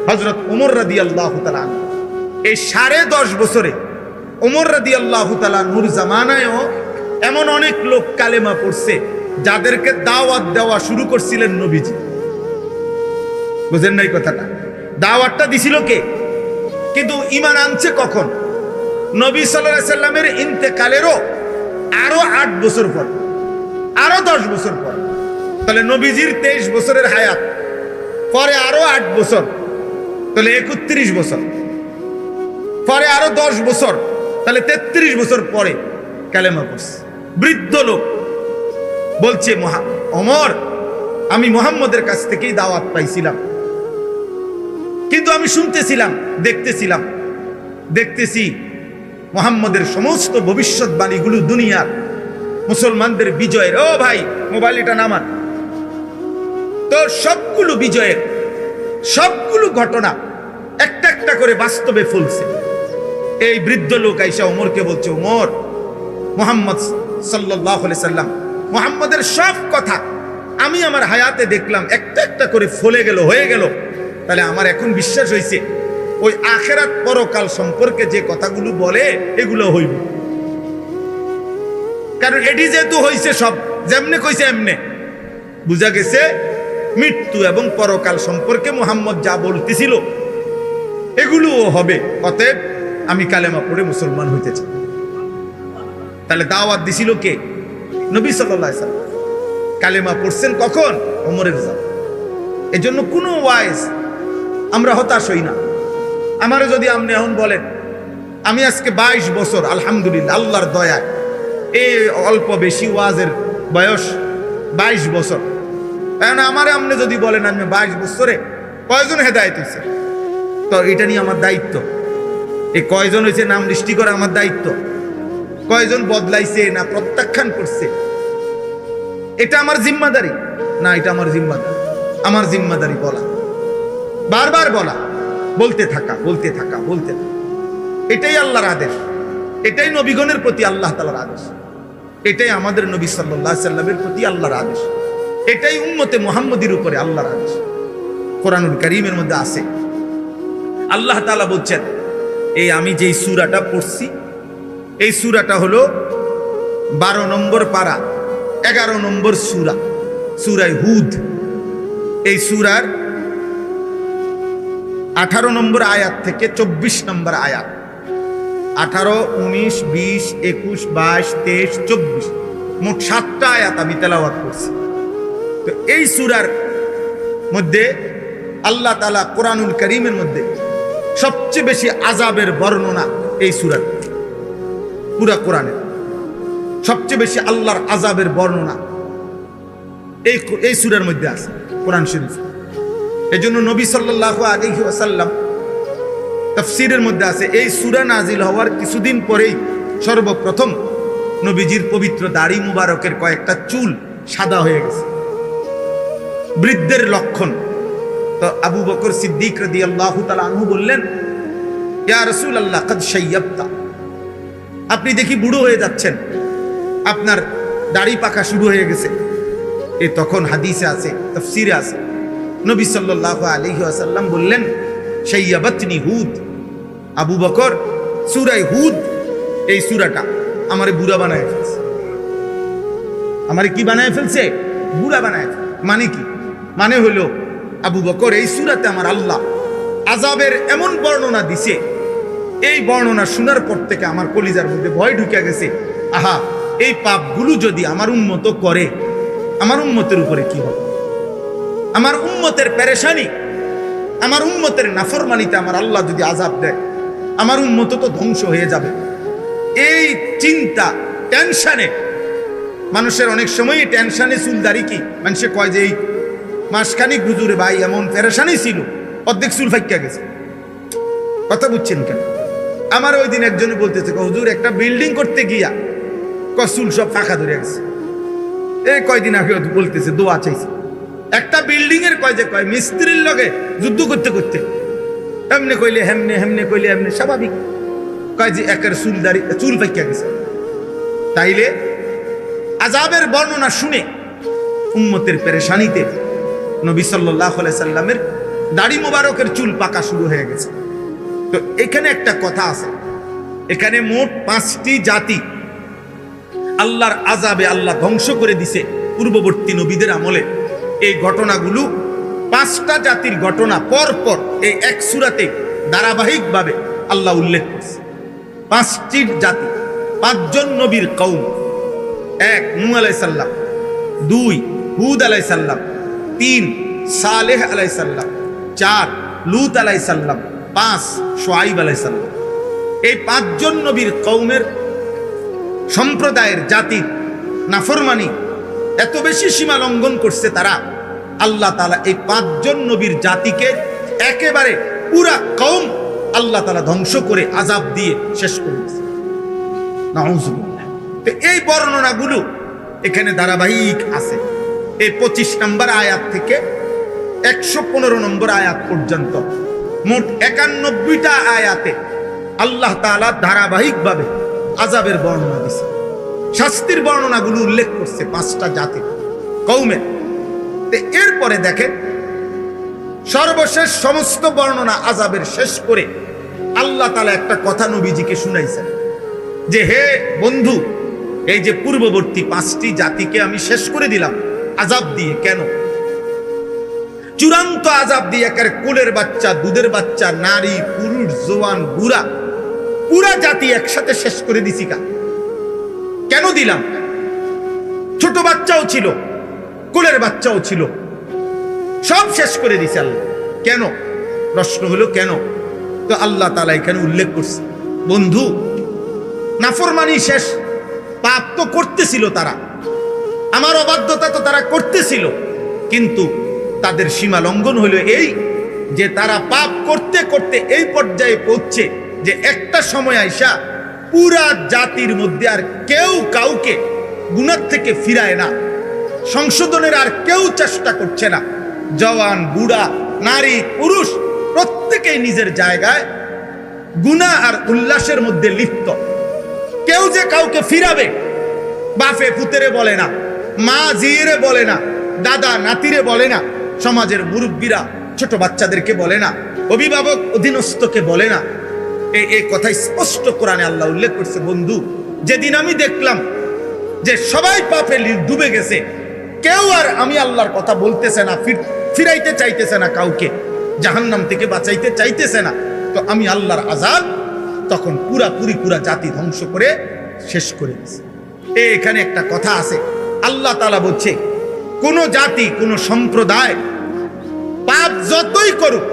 হযরত ওমর রাদিয়াল্লাহু তাআলা আনহু। এই 10.5 বছরে ওমর রাদিয়াল্লাহু তাআলা আনহুর জামানায়ও এমন অনেক লোক কালেমা পড়ছে যাদেরকে দাওয়াত দেওয়া শুরু করছিলেন নবীজি। বুঝেন নাই কথাটা? দাওয়াতটা দিছিল কে? কিন্তু ঈমান আনছে কখন? নবী সাল্লাল্লাহু আলাইহি সাল্লামের ইন্তেকালেরও আরো 8 বছর পর, আরো 10 বছর পর। তাহলে নবীজির 23 বছরের হায়াত, পরে আরো 8 বছর, তাহলে 31 বছর, পরে আরো 10 বছর, তাহলে 33 বছর পরে কালেমা পড়ছে। বৃদ্ধ লোক বলছে, ওমর আমি মুহাম্মদের কাছ থেকেই দাওয়াত পাইছিলাম, কিন্তু আমি শুনতেছিলাম, দেখতেছি মুহাম্মদের সমস্ত ভবিষ্যৎবাণীগুলো দুনিয়ার মুসলমানদের বিজয়ের, ও ভাই মোবাইল এটা নামান, তো সবগুলো বিজয়ের, সবগুলো ঘটনা একটা একটা করে বাস্তবে ফলছে। এই বৃদ্ধ লোক আইসা ওমরকে বলছে, ওমর মুহাম্মদ সাল্লাল্লাহু আলাইহি সাল্লাম মুহাম্মদের সব কথা আমি আমার হায়াতে দেখলাম একটা একটা করে ফলে গেল, হয়ে গেল। তাহলে আমার এখন বিশ্বাস হয়েছে ওই আখিরাত পরকাল সম্পর্কে যে কথাগুলো বলে এগুলো হইব। কারণ এটি যেহেতু হয়েছে, সব যেমনে কইছে এমনে বুঝা গেছে মৃত্যু এবং পরকাল সম্পর্কে মুহাম্মদ যা বলতেছিল এগুলোও হবে। অতএব আমি কালেমা পড়ে মুসলমান হইতে চাই। তাহলে দাওয়াত দিছিল কে? নবী সাল্লাল্লাহু আলাইহি সাল্লাম। কালেমা পড়ছেন কখন? ওমরের জামানায়। এজন্য কোনো ওয়াইজ আমরা হতাশ হই না। আমারও যদি আপনি এখন বলেন, আমি আজকে 22 বছর আলহামদুলিল্লাহ আল্লাহর দয়ায়, এই অল্প বেশি ওয়াজের বয়স 22 বছর, কারণ আমারে আপনি যদি বলেন আমি 22 বছরে কয়জন হেদায়েত হয়েছে, তো এটা নিয়ে আমার দায়িত্ব। এই কয়জন হয়েছে নাম লিস্টি করা আমার দায়িত্ব, কয়জন বদলাইছে না প্রত্যাখ্যান করছে এটা আমার জিম্মাদারি না, এটা আমার জিম্মাদারি। আমার জিম্মাদারি বলা, বারবার বলা, বলতে থাকা, বলতে থাকা, বলতে থাকা। এটাই আল্লাহর আদেশ, এটাই নবীগণের প্রতি আল্লাহ তাআলার আদেশ, এটাই আমাদের নবী সাল্লাল্লাহু আলাইহি সাল্লামের প্রতি আল্লাহর আদেশ, এটাই উম্মতে মুহাম্মদীর উপরে আল্লাহর আদেশ। কোরআনুল কারীমের মধ্যে আছে, আল্লাহ তাআলা বলছেন, এই আমি যেই সূরাটা পড়ছি এই সূরাটা হলো 12 নম্বর পারা 11 নম্বর সূরা, সূরা হুদ। এই সূরার 18 নম্বর আয়াত থেকে 24 নম্বর আয়াত, 18, 19, 20, 21, 22, 23, 24, মোট 7টা আয়াত আমি তেলাওয়াত করছি। তো এই সূরার মধ্যে আল্লাহ তাআলা কোরআনুল কারীমের মধ্যে সবচেয়ে বেশি আযাবের বর্ণনা এই সূরার, পুরা কোরআনে সবচেয়ে বেশি আল্লাহর আযাবের বর্ণনা এই সূরার মধ্যে আছে, কোরআন শরীফ। এজন্য নবী সাল্লাল্লাহু আলাইহি ওয়াসাল্লাম তাফসীরের মধ্যে আছে, এই সূরা নাজিল হওয়ার কিছুদিন পরেই সর্বপ্রথম নবীজির পবিত্র দাড়ি মুবারকের কয়েকটা চুল সাদা হয়ে গেছে, বৃদ্ধের লক্ষণ। তো আবু বকর সিদ্দিক রাদিয়াল্লাহু তাআলা আনহু বললেন, ইয়া রাসূলুল্লাহ কদ শাইয়াবতা, আপনি দেখি বুড়ো হয়ে যাচ্ছেন, আপনার দাড়ি পাকা শুরু হয়ে গেছে। এই তখন হাদিসে আছে, তাফসীরে আছে, নবী সাল্লাল্লাহু আলাইহি ওয়াসাল্লাম বললেন, শাইয়াবাতনি হুদ, আবু বকর সূরা হুদ এই সূরাটা আমারে বুড়া বানায় ফেলছে। আমারে কি বানায় ফেলছে? বুড়া বানায় ফেলছে। মানে কি? মানে হলো আবু বকর এই সূরাতে আমার আল্লাহ আযাবের এমন বর্ণনা দিছে, এই বর্ণনা শোনার পর থেকে আমার কলিজার মধ্যে ভয় ঢুকে গেছে, আহা এই পাপগুলো যদি আমার উম্মত করে, আমার উম্মতের উপরে কি হবে? আমার উম্মতের পেরেশানি, আমার উম্মতের নাফরমানিতে আমার আল্লাহ যদি আযাব দেয়, আমার উম্মত তো ধ্বংস হয়ে যাবে। এই চিন্তা, টেনশনে, মানুষের অনেক সময় টেনশনে চুলদারি কি মানুষে কয় যে এই মাসখানিক হুজুরে ভাই এমন পেরেশানি ছিল, অর্ধেক চুল ফাইক্কা গেছে। কথা বুঝছেন কেন? আমার ওই দিন একজনে বলতেছে, হুজুর একটা বিল্ডিং করতে গিয়া চুল সব ফাঁকা ধরে গেছে। এই কয়দিন আগে বলতেছে দোয়া চাইছে, একটা বিল্ডিং এর কয় মিস্ত্রির লগে যুদ্ধ করতে করতে এমনি কইলে হেমনে, হেমনে কইলে এমনি, স্বাভাবিক কয় যে একের চুল ফাইক্কা গেছে। তাইলে আযাবের বর্ণনা শুনে উম্মতের পেরেশানিতে নবী সাল্লাল্লাহু আলাইহি সাল্লামের দাড়ি মোবারকের চুল পাকা শুরু হয়ে গেছে। তো এখানে একটা কথা আছে, এখানে মোট 5টি জাতি আল্লাহর আযাবে আল্লাহ ধ্বংস করে দিছে পূর্ববর্তী নবীদের আমলে। এই ঘটনাগুলো 5টা জাতির ঘটনা পর পর এই এক সূরাতে ধারাবাহিকভাবে আল্লাহ উল্লেখ করছে। 5টি জাতি, 5 জন নবীর কওম। 1 নূহ আলাইহিস সালাম, 2 হুদ আলাইহিস সালাম, 3 সালেহ আলাইহিস সালাম, 4 লূত আলাইহিস সালাম, 5 শুআয়ব আলাইহিস সালাম। এই 5 জন নবীর কওমের সম্প্রদায়ের জাতির নাফরমানি এত বেশি সীমা লঙ্ঘন করছে তারা, আল্লাহ তাআলা এই 5 জন নবীর জাতিকে একেবারে পুরা কওম আল্লাহ তাআলা ধ্বংস করে আযাব দিয়ে শেষ করে দিয়েছে। নাউযুবিল্লাহ। তো এই বর্ণনাগুলো এখানে ধারাবাহিক আছে। এই 25 নম্বর আয়াত থেকে 115 নম্বর আয়াত পর্যন্ত মোট 91টা আয়াতে আল্লাহ তাআলা ধারাবাহিকভাবে আযাবের বর্ণনা দিয়েছে, শাস্তির বর্ণনাগুলো উল্লেখ করছে 5টা জাতি কওমের। এরপরে দেখেন সর্বশেষ সমস্ত বর্ণনা আযাবের শেষ করে আল্লাহ তাআলা একটা কথা নবীজিকে শুনাইছেন যে, হে বন্ধু, এই যে পূর্ববর্তী 5টি জাতিকে আমি শেষ করে দিলাম আযাব দিয়ে। কেন? চূড়ান্ত আযাব দিয়ে, একের কোলের বাচ্চা, দুধের বাচ্চা, নারী, পুরুষ, জওয়ান, বুড়া, পুরা জাতি একসাথে শেষ করে দিছি। কেন দিলাম? ছোট বাচ্চাও ছিল, কোলের বাচ্চাও ছিল, সব শেষ করে দিছে আল্লাহ। কেন? প্রশ্ন হলো কেন? তো আল্লাহ তাআলা এখানে উল্লেখ করছে, বন্ধু নাফরমানি শেষ, পাপ তো করতেছিল তারা, আমার অবাধ্যতা তো তারা করতেছিল, কিন্তু তাদের সীমা লঙ্ঘন হলো এই যে তারা পাপ করতে করতে এই পর্যায়ে পৌঁছে যে একটা সময় আইসা পুরা জাতির মধ্যে আর কেউ কাউকে গুনাহ থেকে ফিরায় না, সংশোধনের আর কেউ চেষ্টা করছে না। জওয়ান, বুড়া, নারী, পুরুষ প্রত্যেকেই নিজের জায়গায় গুনাহ আর উল্লাসের মধ্যে লিপ্ত। কেউ যে কাউকে ফিরাবে, বাপে পুতেরে বলে না, মা জিরে বলে না, দাদা নাতিরে বলে না, সমাজের মুরব্বীরা ছোট বাচ্চাদেরকে বলে না, অভিভাবক অধীনস্থকে বলে না। এই কথাই স্পষ্ট কোরআনে আল্লাহ উল্লেখ করছে। বন্ধু, যেদিন আমি দেখলাম যে সবাই পাপে ডুবে গেছে, কেউ আর আমি আল্লাহর কথা বলতেছে না, ফিরাইতে চাইতেছে না, কাউকে জাহান্নাম থেকে বাঁচাইতে চাইতেছে না, তো আমি আল্লাহর আযাব তখন পুরা জাতি ধ্বংস করে শেষ করে দিয়েছে। এখানে একটা কথা আছে, আল্লাহ তাআলা বলছে কোন জাতি, কোন সম্প্রদায় পাপ যতই করুক,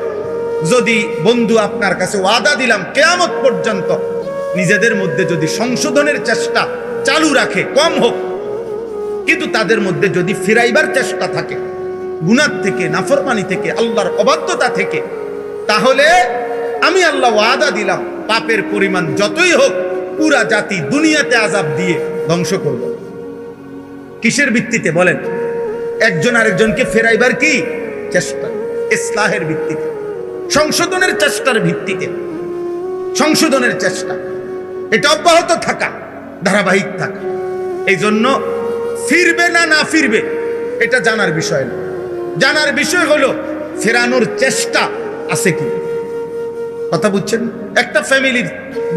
যদি বন্ধু আপনার কাছে ওয়াদা দিলাম কিয়ামত পর্যন্ত নিজেদের মধ্যে যদি সংশোধনের চেষ্টা চালু রাখে, কম হোক, কিন্তু তাদের মধ্যে যদি ফিরাইবার চেষ্টা থাকে গুনাহ থেকে, নাফরমানি থেকে, আল্লাহর অবাধ্যতা থেকে, তাহলে আমি আল্লাহ ওয়াদা দিলাম পাপের পরিমাণ যতই হোক পুরা জাতি দুনিয়াতে আযাব দিয়ে ধ্বংস করব। কিসের ভিত্তিতে বলেন? একজন আরেকজনকে ফেরাইবার কি চেষ্টা, ইসলাহের ভিত্তিতে, সংশোধনের চেষ্টার ভিত্তিতে, সংশোধনের চেষ্টা, এটা অব্যাহত থাকা, ধারাবাহিক থাকা। এই জন্য ফিরবে না না ফিরবে এটা জানার বিষয় না, জানার বিষয় হলো ফেরানোর চেষ্টা আছে কি। কথা বুঝছেন? একটা ফ্যামিলির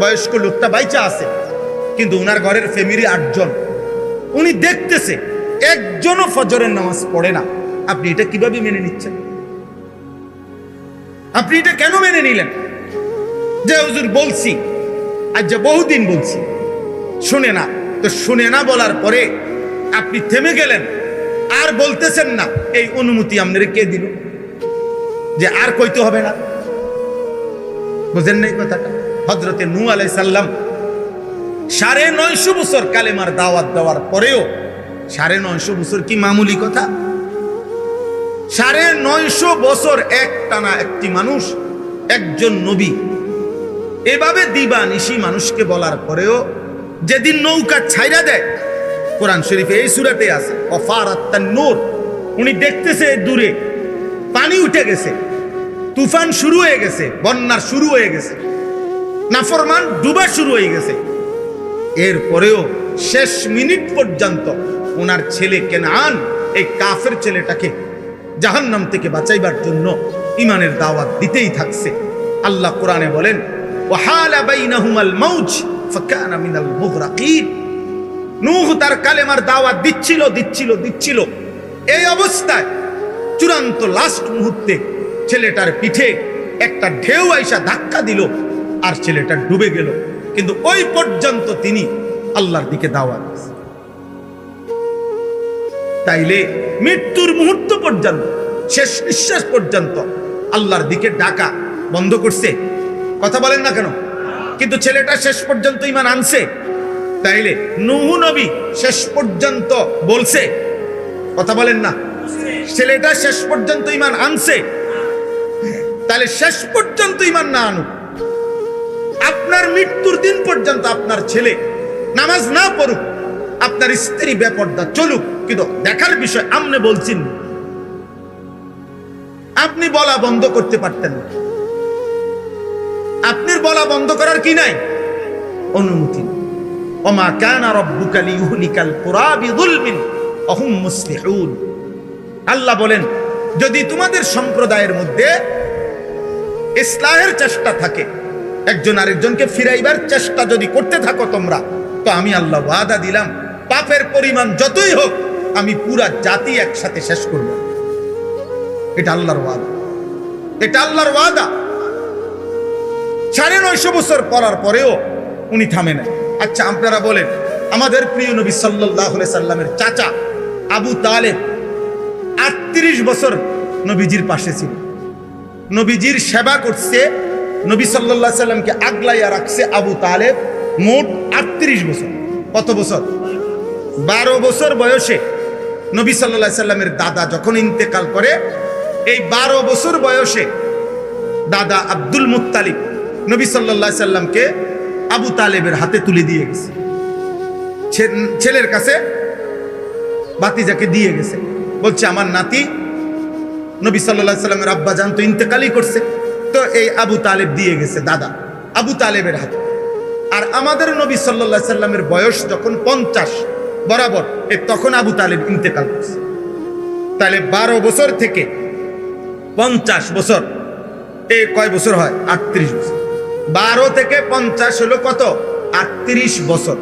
বয়স্ক লোকটা বাইচা আছে, কিন্তু উনার ঘরের ফ্যামিলি 8 জন, উনি দেখতেছে একজনও ফজরের নামাজ পড়ে না। আপনি এটা কিভাবে মেনে নিচ্ছেন? আপনি এটা কেন মেনে নিলেন? যে হুজুর বলছি, আজ যে বহুদিন বলছি, শুনে না, তো শুনে না বলার পরে আপনি থেমে গেলেন, আর বলতেছেন না, এই অনুমতি আপনারা কে দিল যে আর কইতে হবে না? বুঝেন নাই কথাটা? হযরতে নূহ আলাইহিস সালাম 950 বছর কালেমার দাওয়াত দেওয়ার পরেও, 950 বছর কি মামুলি কথা? 950 বছর একটানা একটি মানুষ, একজন নবী এভাবে দিবা নিশি মানুষকে বলার পরেও যেদিন নৌকা ছাইরা দেয়, কোরআন শরীফে এই সূরাতে আছে, ওয়াফারাত তান্নুর, উনি দেখতেছে দূরে পানি উঠে গেছে, তুফান শুরু হয়ে গেছে, বন্যার শুরু হয়ে গেছে, নাফরমান ডুবা শুরু হয়ে গেছে, এরপরেও শেষ মিনিট পর্যন্ত ওনার ছেলে কেনান, এই কাফের ছেলেটাকে জাহান্নাম থেকে বাঁচাইবার জন্য ঈমানের দাওয়াত দিতেই থাকছে। আল্লাহ কোরআনে বলেন, ওয়াহালা বাইনাহুমাল মাউজ ফাকানা মিনাল মুগরাকিন। নূহ তার কালেমার দাওয়াত দিচ্ছিল, এই অবস্থায় চূড়ান্ত লাস্ট মুহূর্তে ছেলেটার পিঠে একটা ঢেউ আইসা ধাক্কা দিল, আর ছেলেটা ডুবে গেল। কিন্তু ওই পর্যন্ত তিনি আল্লাহর দিকে দাওয়াত দিয়েছেন। তাইলে মৃত্যুর মুহূর্ত পর্যন্ত, শেষ নিঃশ্বাস পর্যন্ত আল্লাহর দিকে ডাকা বন্ধ করছে? কথা বলেন না কেন? কিন্তু ছেলেটা শেষ পর্যন্ত ঈমান আনছে। তাইলে নূহ নবী শেষ পর্যন্ত বলছে, কথা বলেন না? ছেলেটা শেষ পর্যন্ত ঈমান আনছে। তাহলে শেষ পর্যন্ত ঈমান না আনুক, আপনার মৃত্যুর দিন পর্যন্ত আপনার ছেলে নামাজ না পড়ুক, আপনার স্ত্রী বেপরদা চলুক, কিন্তু দেখার বিষয় আপনি বলছেন, আপনি বলা বন্ধ করতে পারতেন না। আপনার বলা বন্ধ করার কি নাই? অনুমতি। ওমা কানা রাব্বুকা লিয়ুহলিকাল কুরা বিযুলমিন ওয়া হুম মুসলিহুন। আল্লাহ বলেন, যদি তোমাদের সম্প্রদায়ের মধ্যে ইসলাহের চেষ্টা থাকে, একজন আরেকজনকে ফিরাইবার চেষ্টা যদি করতে থাকো তোমরা, তো আমি আল্লাহ ওয়াদা দিলাম পাপের পরিমাণ যতই হোক আমি পুরা জাতি একসাথে শেষ করব। এটা আল্লাহর ওয়াদা, এটা আল্লাহর ওয়াদা। 950 বছর পড়ার পরেও উনি থামে না। আচ্ছা, আপনারা বলেন, আমাদের প্রিয় নবী সাল্লাল্লাহু আলাইহি সাল্লামের চাচা আবু তালেব 38 বছর নবীজির পাশে ছিল, নবীজির সেবা করছে, নবী সাল্লাল্লাহু আলাইহি সাল্লামকে আগলাইয়া রাখছে আবু তালেব মোট 38 বছর। কত বছর? 12 বছর বয়সে নবী সাল্লাল্লাহু আলাইহি সাল্লামের দাদা যখন ইন্তেকাল করে, এই 12 বছর বয়সে দাদা আব্দুল মুত্তালিব নবী সাল্লাল্লাহু আলাইহি সাল্লামকে আবু তালেবের হাতে তুলে দিয়ে গেছে, ছেলের কাছে ভাতিজাকে দিয়ে গেছে, বলছে আমার নাতি নবী সাল্লাল্লাহু আলাইহি সাল্লামের আব্বা জান তো ইন্তেকালই করছে, তো এই আবু তালেব দিয়ে গেছে দাদা আবু তালেবের হাতে। আর আমাদের নবী সাল্লাল্লাহু আলাইহি সাল্লামের বয়স যখন 50 বরাবর, তখন আবু তালেব ইন্তেকাল করছে। তাহলে 12 বছর থেকে 50 বছর, এই কয় বছর হয়? 38 বছর। 12 থেকে 50 হলো কত? 38 বছর।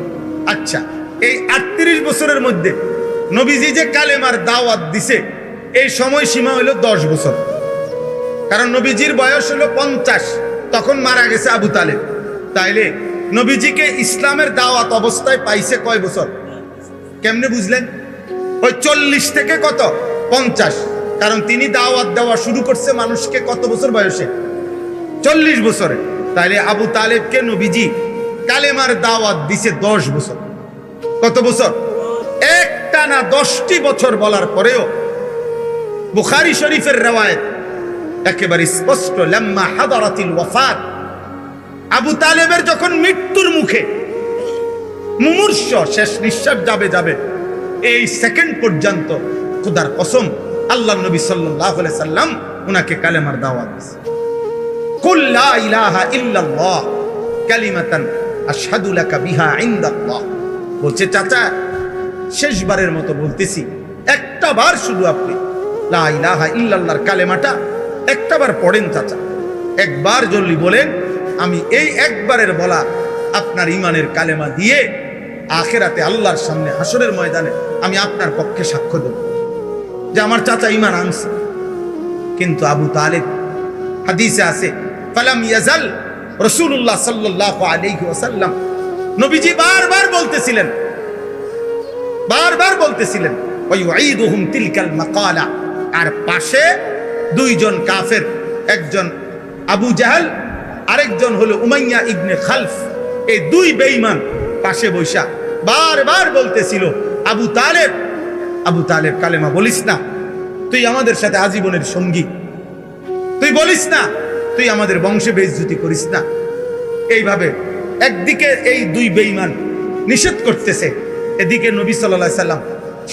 আচ্ছা, এই 38 বছরের মধ্যে নবীজি যে কালেমার দাওয়াত দিছে, এই সময় সীমা হলো 10 বছর। কারণ নবীজির বয়স হলো 50, তখন মারা গেছে আবু তালেব। তাইলে নবীজিকে ইসলামের দাওয়াত অবস্থায় পাইছে কয় বছর? কেমনে বুঝলেন? ওই 40 থেকে কত? 50। কারণ তিনি দাওয়াত দেওয়া শুরু করছে মানুষকে কত বছর বয়সে? 40 বছরে। তাইলে আবু তালেবকে নবীজি কালেমার দাওয়াত দিছে 10 বছর। কত বছর? একটানা 10টি বছর বলার পরেও বুখারী শরীফের রওয়ায়াত একেবারে স্পষ্ট, লাম্মা হাদারাতিল ওয়াফাত, আবু তালেবের যখন মৃত্যুর মুখে, মুমূর্ষ, শেষ নিঃশ্বাস যাবে, এই সেকেন্ড পর্যন্ত খোদার কসম আল্লাহর নবী সাল্লাল্লাহু আলাইহি সাল্লাম উনাকে কালেমার দাওয়াত দিয়েছে। কুল লা ইলাহা ইল্লাল্লাহ কালিমাতান আশহাদু লাকা বিহা ইনদাল্লাহ। বলছে চাচা শেষবারের মতো বলতেছি, একটা বার শুধু আপনি লা ইলাহা ইল্লাল্লাহর কালেমাটা একটা বার পড়েন চাচা, একবার জলদি বলেন, আমি এই একবারের বলা আপনার ইমানের কালেমা দিয়ে আখিরাতে আল্লাহর সামনে হাসরের ময়দানে আমি আপনার পক্ষে সাক্ষ্য দেব যে আমার চাচা ঈমান আনছে। কিন্তু আবু তালেব, হাদিসে আছে, ফালাম ইয়াজাল রাসূলুল্লাহ সাল্লাল্লাহু আলাইহি ওয়াসাল্লাম, নবীজি বারবার বলতেছিলেন ওয়া ইউঈদুহুম তিলকাল মাকালা। আর পাশে দুইজন কাফের, একজন আবু জাহল, আরেকজন হলো উমাইয়া ইবনে খালফ, এই দুই বেঈমান পাশে বৈশা বারবার বলতেছিল, আবু তালেব কালেমা বলিস না, তুই আমাদের সাথে আজীবনের সঙ্গী, তুই বলিস না, তুই আমাদের বংশে বেইজ্জতি করিস না। এইভাবে একদিকে এই দুই বেঈমান নিষেধ করতেছে, এদিকে নবী সাল্লাল্লাহু আলাইহি সাল্লাম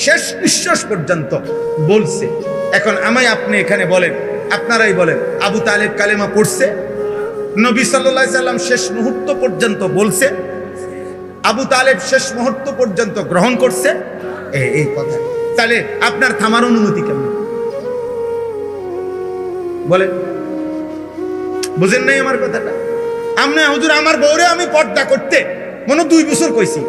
শেষ নিঃশ্বাস পর্যন্ত বলছে। এখন আমায় আপনি এখানে বলেন, আপনারাই বলেন, আবু তালেব কালেমা পড়ছে? নবী সাল্লাল্লাহু আলাইহি সাল্লাম শেষ মুহূর্ত পর্যন্ত বলছে? আবু তালেব শেষ মুহূর্ত পর্যন্ত গ্রহণ করছে? এই কথা। তাহলে আপনার থামার অনুমতি কেমন? বলেন, বুঝেন নাই আমার কথাটা? আমনে হুজুর আমার বউরে আমি পর্দা করতে মনে 2 বছর কইছি,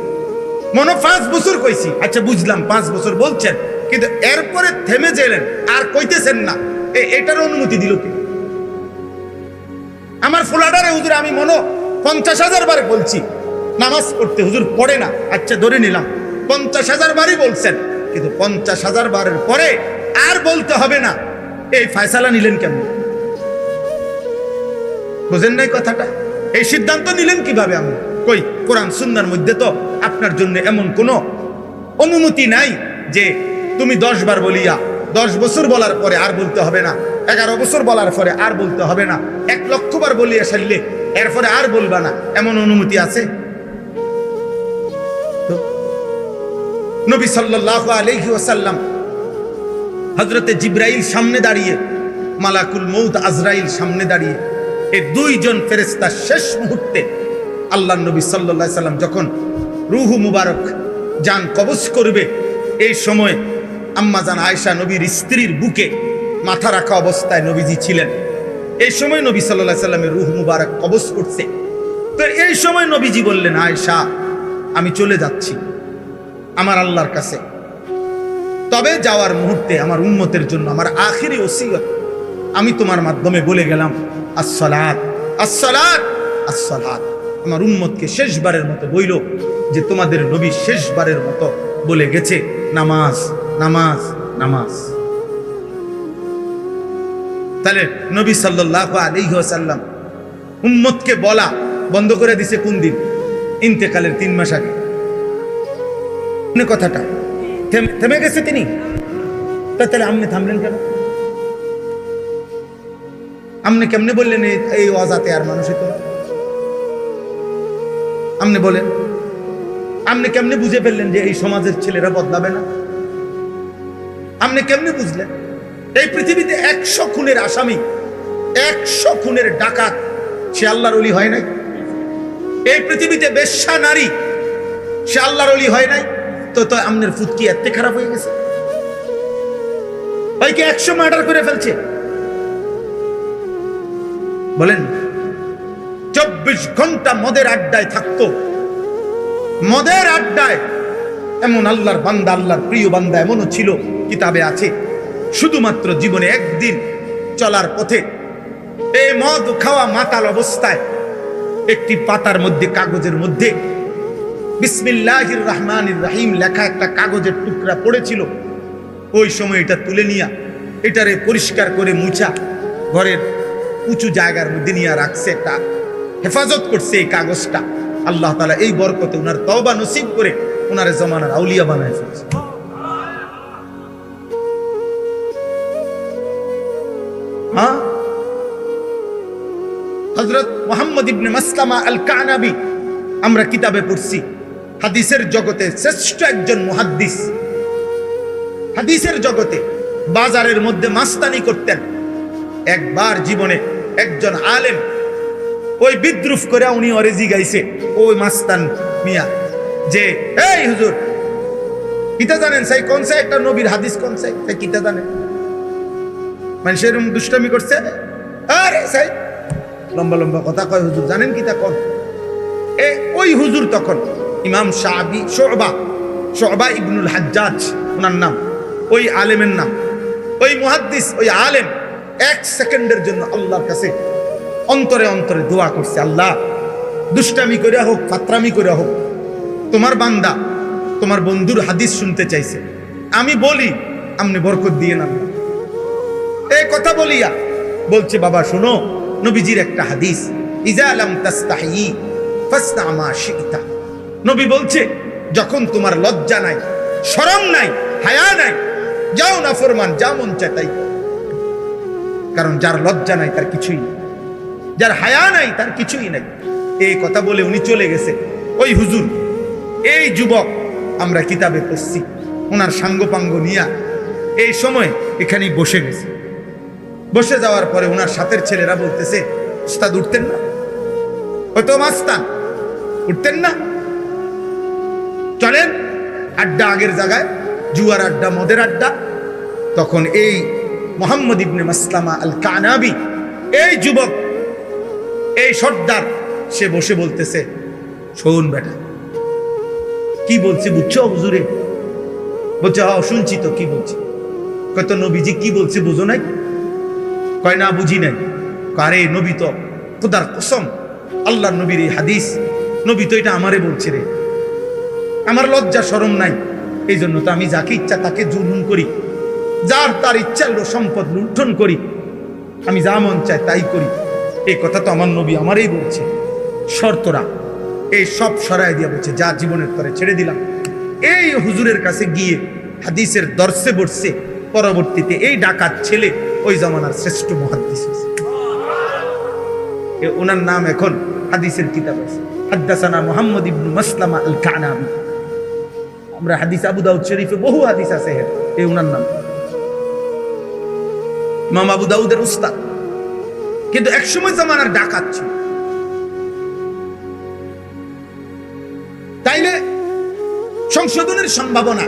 মনে 5 বছর কইছি। আচ্ছা বুঝলাম 5 বছর বলছেন, কিন্তু এরপরে থেমে গেলেন আর কইতেছেন না, এটার অনুমতি দিল কি? আমার ফোলাডারে হুজুর আমি মনে 50,000 বার বলছি নামাজ পড়তে, হুজুর পড়ে না। আচ্ছা ধরে নিলাম 50,000 বারই বলছেন, কিন্তু 50,000 বারের পরে আর বলতে হবে না, এই ফয়সালা নিলেন কেন? বুঝেন নাই কথাটা? এই সিদ্ধান্ত নিলেন কিভাবে? আমি কই কোরআন সুন্নাহর মধ্যে তো আপনার জন্য এমন কোনো অনুমতি নাই যে তুমি 10 বার বলিয়া 10 বছর বলার পরে আর বলতে হবে না, 11 বছর বলার পরে আর বলতে হবে না, 1 লক্ষ বার বলিয়া সারলে এরপরে আর বলবা না, এমন অনুমতি আছে? নবী সাল্লাল্লাহু আলাইহি ওয়াসাল্লাম হযরতে জিবরাইল সামনে দাঁড়িয়ে, মালাকুল মউত আজরাইল সামনে দাঁড়িয়ে, এই দুইজন ফেরেশতা শেষ মুহূর্তে আল্লাহর নবী সাল্লাল্লাহু আলাইহি সাল্লাম যখন রূহু মুবারক জান কবজ করবে, এই সময় আম্মা জান আয়েশা নবীর স্ত্রীর বুকে মাথা রাখা অবস্থায় নবীজি ছিলেন। এই সময় নবী সাল্লাল্লাহু আলাইহি সাল্লামের রূহ মুবারক কবজ করছে। তো এই সময় নবীজি বললেন, আয়েশা আমি চলে যাচ্ছি আমার আল্লাহর কাছে, তবে যাওয়ার মুহূর্তে আমার উম্মতের জন্য আমার আখিরি ওসিয়ত আমি তোমার মাধ্যমে বলে গেলাম, আসসালাত আসসালাত আসসালাত। আমার উম্মতকে শেষবারের মতো বইল যে তোমাদের নবী শেষবারের মতো বলে গেছে, নামাজ নামাজ নামাজ। তাহলে নবী সাল্লাল্লাহু আলাইহি ওয়াসাল্লাম উম্মতকে বলা বন্ধ করে দিছে কোন দিন? ইন্তেকালের 3 মাস আগে। কথাটা থেমে গেছে তিনি, তাহলে আপনি থামলেন কেন? আপনি কেমনে বললেন এই অজাতে আর মানুষের তো আপনি বলেন, আপনি কেমনে বুঝে ফেললেন যে এই সমাজের ছেলেরা বদলাবে না? আপনি কেমনে বুঝলেন? এই পৃথিবীতে 100 খুনের আসামি, 100 খুনের ডাকাত, সে আল্লাহর ওলি হয় নাই? এই পৃথিবীতে বেশ্যা নারী, সে আল্লাহর ওলি হয় নাই? তো আপনার ফুটকি এত খারাপ হয়ে গেছে? ভাইকে 100 মার্ডার করে ফেলছে, বলেন 24 ঘন্টা মদের আড্ডায় থাকতো। মদের আড্ডায় এমন আল্লাহর বান্দা, আল্লাহর প্রিয় বান্দা এমনও ছিল, কিতাবে আছে, শুধুমাত্র জীবনে একদিন চলার পথে এই মদ খাওয়া মাতাল অবস্থায় একটি পাতার মধ্যে, কাগজের মধ্যে বিসমিল্লাহির রহমানির রহিম লেখা একটা কাগজের টুকরা পড়েছিল। ওই সময় এটা তুলে নিয়া, এটারে পরিষ্কার করে মুছা ঘরের উঁচু জায়গার মধ্যে নিয়ে রাখছে, একটা হেফাজত করছে এই কাগজটা। আল্লাহ তাআলা এই বরকতে উনার তওবা নসিব করে উনার জমানার আউলিয়া বানায় ফেলছে। হ্যাঁ, হযরত মুহাম্মদ ইবনে মাসলামা আল কানাবী আমরা কিতাবে পড়ছি, হাদিসের জগতে শ্রেষ্ঠ একজন মুহাদ্দিস। হাদিসের জগতে বাজারের মধ্যে মাস্তানি করতেন। একবার জীবনে একজন আলেম ওই বিদ্রুপ করে উনি ওরে জিগাইছে, ওই মাস্তান মিয়া, যে এই হুজুর কিতা জানেন সাই কোন সাই একটা নবীর হাদিস কোন সাই কিতা জানেন? মানুষের দুষ্টামি করছে, আরে সাই লম্বা লম্বা কথা কয়, হুজুর জানেন কিতা কোন? ওই হুজুর তখন ইমাম শাবি শুবা ইবনুল হাজ্জাজ ওনার নাম, ওই আলেমের নাম, ওই মুহাদ্দিস, ওই আলেম 1 সেকেন্ডের জন্য আল্লাহর কাছে অন্তরে অন্তরে দোয়া করছে, আল্লাহ দুষ্টামি করে হোক, ফাতরামি করে হোক, তোমার বান্দা তোমার বন্ধুর হাদিস শুনতে চাইছে, আমি বলি আপনি বরকত দিয়ে না। এই কথা বলিয়া বলছে, বাবা শোনো, নবীজির একটা হাদিস, ইজা লাম তাস্তাহি ফাসনা মা শিতা। নবী বলছে, যখন তোমার লজ্জা নাই, শরম নাই, হায়া নাই, যাও না ফরমান, যা মন চায় তাই। কারণ যার লজ্জা নাই তার কিছুই নেই, যার হায়া নাই তার কিছুই নাই। এই কথা বলে উনি চলে গেছে। ওই হুজুর, এই যুবক আমরা কিতাবে পড়ছি, ওনার সাঙ্গপাঙ্গ নিয়া এই সময় এখানেই বসে গেছে। বসে যাওয়ার পরে ওনার সাথের ছেলেরা বলতেছে, উস্তাদ উঠতেন না? হয়তো মাস্তান উঠতেন না? চলেন আড্ডা আগের জায়গায়, জুয়ার আড্ডা, মদের আড্ডা। তখন এই মুহাম্মদ ইবনে মাসলামা আল কানাবী, এই যুবক, এই সর্দার, সে বসে বলতেছে, শোন বেটা, কি বলছি বুঝছো হুজুরে? বলছে, হ্যাঁ শুনছি তো, কি বলছি? কত নবীজি কি বলছে বুঝো নাই? কয় না বুঝি নাই। আরে নবী তো, খোদার কসম, আল্লাহর নবীর এই হাদিস, নবী তো এটা আমারে বলছে রে, আমার লজ্জা শরম নাই, এই জন্য তো আমি যাকে ইচ্ছা তাকে জুলুম করি, যার তার ইচ্ছা সম্পদ লুণ্ঠন করি, আমি যা মন চায় তাই করি। এই কথা তো আমার নবী আমারই বলছে। শর্তরা এই সব সরাই দিয়া বলছে, যা জীবনের তরে ছেড়ে দিলাম। এই হুজুরের কাছে গিয়ে হাদিসের দর্শে বসছে। পরবর্তীতে এই ডাকাত ছেলে ওই জামানার শ্রেষ্ঠ মুহাদ্দিস হয়েছে। ওনার নাম এখন হাদিসের কিতাব আছে, হাদ্দাসানা মুহাম্মদ ইবনে মাসলামা আল কানাবী। আমরা হাদিস আবু দাউদ শরীফে বহু হাদিস আছে, এই ওনার নাম। ইমাম আবু দাউদের উস্তাদ, কিন্তু একসময় জামানার ডাকাত ছিল। তাইলে সংশোধনের সম্ভাবনা,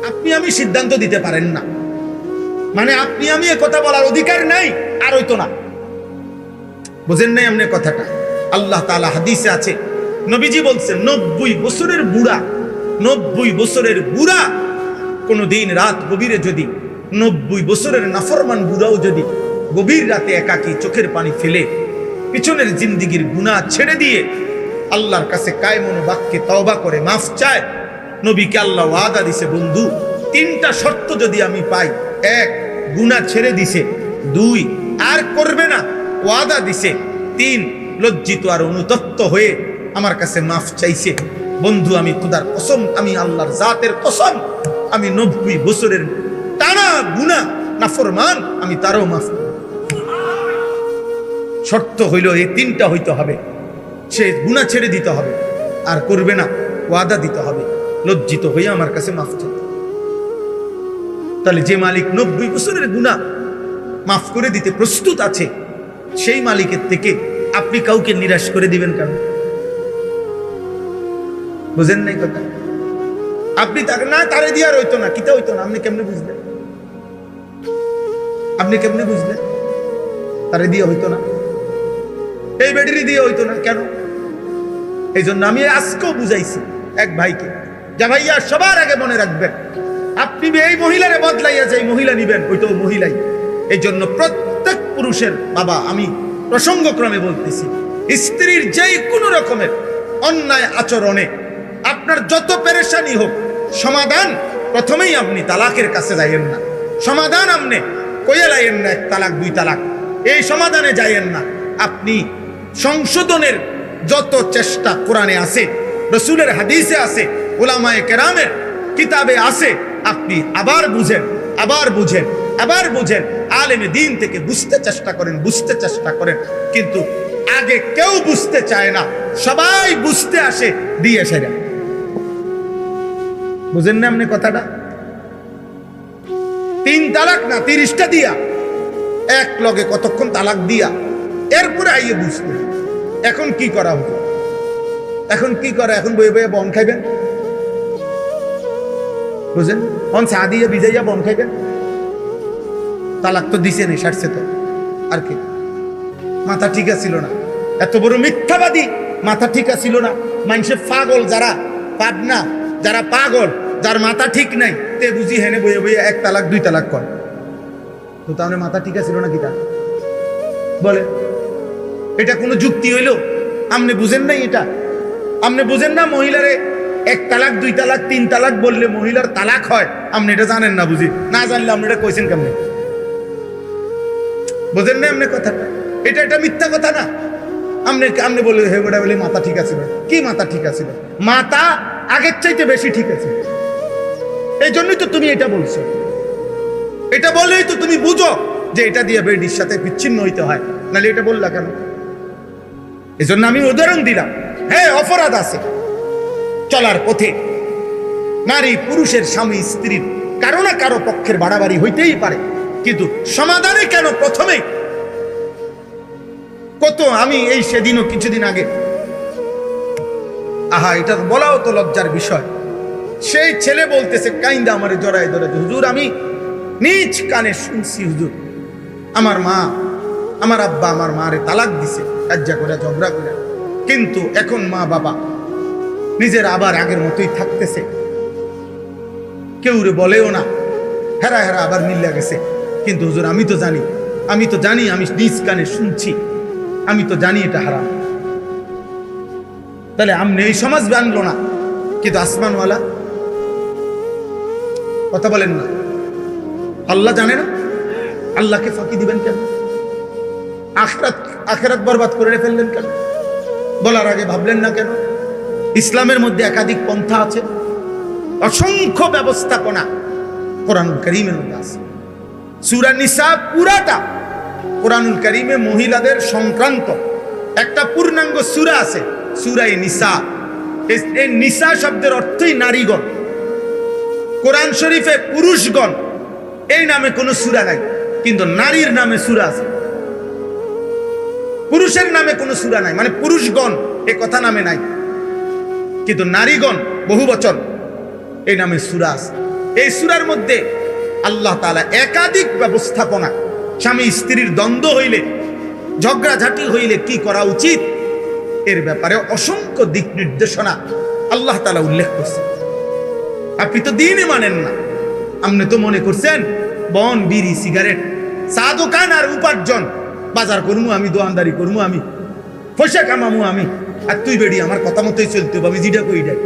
আপনি আমি সিদ্ধান্ত দিতে পারেন না, মানে আপনি আমি এ কথা বলার অধিকার নাই, আর হইতো না। বুঝেন নাই আপনি কথাটা? আল্লাহ তাআলা হাদিসে আছে, নবীজি বলছেন, 90 বছরের বুড়া, 90 বছরের বুড়া কোনদিন রাত গভীরে যদি, 90 বছরের নাফরমান বুড়াও যদি গভীর রাতে একাকী চোখের পানি ফেলে পিছনের জিন্দিগির গুনাহ ছেড়ে দিয়ে আল্লাহর কাছে কায়মন বাক্যে তওবা করে মাফ চায়, নবীকে আল্লাহ ওয়াদা দিছে, বন্ধু 3টা শর্ত যদি আমি পাই, 1 গুনাহ ছেড়ে দিছে, 2 আর করবে না ওয়াদা দিছে, 3 লজ্জিত আর অনুতপ্ত হয়ে আমার কাছে মাফ চাইছে, বন্ধু আমি খোদার কসম, আমি আল্লাহর জাতের কসম, আমি 90 বছরের টানা গুনাহ নাফরমান, আমি তারও মাফ। শর্ত হইল এই 3টা হইতে হবে। সে গুনাহ ছেড়ে দিতে হবে, আর করবে না, ওয়াদা দিতে হবে লজ্জিত হয়ে আমার কাছে মাফ চাইতে। তাহলে যে মালিক 90 বছরের গুনাহ মাফ করে দিতে প্রস্তুত আছে, সেই মালিকের থেকে আপনি কাউকে নিরাশ করে দিবেন কেন? বুঝেন নাই কথা? আপনি তাকে না তারে দিয়ে আর হইতো না, কিতা হইতো না, আপনি কেমনে বুঝলেন? আপনি কেমনে বুঝলেন তারে দিয়ে হইতো না? এই বেডিরি দিয়ে হইতো না কেন? এই জন্য আমি আজকেও বুঝাইছি এক ভাইকে, যা ভাইয়া সবার আগে মনে রাখবেন, আপনি এই মহিলারে বদলাইয়া যে মহিলা নিবেন ওইটাও মহিলাই। এই জন্য প্রত্যেক পুরুষের বাবা, আমি প্রসঙ্গক্রমে বলতেছি, স্ত্রীর যেই কোনো রকমের অন্যায় আচরণে আপনার যত পেরেশানি হোক, সমাধান প্রথমেই আপনি তালাকের কাছে যাইয়েন না। সমাধান আপনি কইয়া লাইয়েন না 1 তালাক 2 তালাক, এই সমাধানে যাইয়েন না। আপনি সংশোধনের যত চেষ্টা কোরআনে আছে, রসুলের হাদিসে আছে, উলামায়ে কেরামের কিতাবে আছে, আপনি আবার বুঝেন, আবার বুঝেন, আবার বুঝেন, আলেমে দিন থেকে বুঝতে চেষ্টা করেন, বুঝতে চেষ্টা করেন। কিন্তু আগে কেউ বুঝতে চায় না, সবাই বুঝতে আসে দিয়ে সেরা। বুঝেন না আপনি কথাটা? 3 তালাক না 30টা দিয়া, এক লগে কতক্ষণ তালাক দিয়া, এরপরে আইয়ে বুঝতে। এখন কি করা হতো? এখন কি করা? এখন বয়ে বয়ে বন খাইবেন, বুঝেন? অন চা দিয়ে ভিজাইয়া বন খাইবেন। তালাক তো দিছে নি, সারছে তো, আর কি? মাথা ঠিক ছিল না, এত বড় মিথ্যাবাদী, মাথা ঠিক ছিল না। মানুষের পাগল যারা, পাবনা যারা পাগল, যার মাথা ঠিক নাই, তে বুঝি হেনে বয়ে বয়ে 1 তালাক 2 তালাক কর। তো তাহলে মাথা ঠিক ছিল না কিটা? বলে এটা কোনো যুক্তি হইল? আপনি বুঝেন নাই এটা? আপনি বুঝেন না মহিলারে 1 তালাক 2 তালাক 3 তালাক বললে মহিলার তালাক হয়? আপনি এটা জানেন না, বুঝি না জানলে আপনি এটা কইছেন কেমনে? বুঝেন না আপনি কথাটা? এটা মিথ্যা কথা না? আপনি বলে হে বেটা বলে মাথা ঠিক আছে। কি মাথা ঠিক আছে? মাথা আগের চাইতে বেশি ঠিক আছে। এই জন্যই তো তুমি এটা বলছো। এটা বলেই তো তুমি বুঝো যে এটা দিয়ে বেডির সাথে বিচ্ছিন্ন হইতে হয়, নাহলে এটা বললা কেন? এই জন্য আমি উদাহরণ দিলাম। হ্যাঁ, অপরাধ আছে চলার পথে, নারী পুরুষের, স্বামী স্ত্রীর কারো না কারো পক্ষের বাড়াবাড়ি হইতেই পারে, কিন্তু সমাধানে কেন প্রথমে? কত আমি এই সেদিনও কিছুদিন আগে, আহা এটা বলাও তো লজ্জার বিষয়, সেই ছেলে বলতেছে কাইন্দা আমারে জড়ায় ধরে, হুজুর আমি নিজ কানে শুনছি, হুজুর আমার মা, আমার আব্বা আমার মারে তালাক দিছে, কাজ্জা করে ঝগড়া করে, কিন্তু এখন মা বাবা নিজের আবার আগের মতোই থাকতেছে, কেউ রে বলেও না, হেরা হেরা আবার মিল্লা গেছে। কিন্তু হুজুর আমি তো জানি, আমি নিজ কানে শুনছি, আমি তো জানি এটা হারাম। তাহলে আমনে এই সমাজ বানলো না, কিন্তু আসমানওয়ালা কথা বলেন না, আল্লাহ জানে না? আল্লাহকে ফাঁকি দিবেন কেন? আখিরাত বরবাদ করে ফেললেন কেন? বলার আগে ভাবলেন না কেন? ইসলামের মধ্যে একাধিক পন্থা আছে, অসংখ্য ব্যবস্থাপনা কোরআনুল কারীমের মধ্যে আছে। সূরা নিসা পুরাটা কোরআনুল কারীমে মহিলাদের সংক্রান্ত একটা পূর্ণাঙ্গ সূরা আছে, সূরা নিসা। এই নিসা শব্দের অর্থই নারীগণ। কোরআন শরীফে পুরুষগণ এই নামে কোনো সূরা নাই, কিন্তু নারীর নামে সূরা আছে। পুরুষের নামে কোনো সূরা নাই, মানে পুরুষগণ এই কথা নামে নাই, কিন্তু নারীগণ বহু বচন এই নামে সূরা আছে। এই সূরার মধ্যে আল্লাহ তাআলা একাধিক ব্যবস্থাপনা, স্বামী স্ত্রীর দ্বন্দ্ব হইলে, ঝগড়াঝাটি হইলে কি করা উচিত এর ব্যাপারে অসংখ্য দিক নির্দেশনা আল্লাহ তাআলা উল্লেখ করছে। আপনি তো দিনই মানেন না, আপনি তো মনে করছেন বন, বিড়ি, সিগারেট, চা দোকান আর উপার্জন, বাজার করবো আমি, দোয়ানদারি করবো আমি, পয়সা কামামু আমি, আর তুই বেড়ি আমার কথা মতোই চলতে হবে, আমি যেটা কই দেয়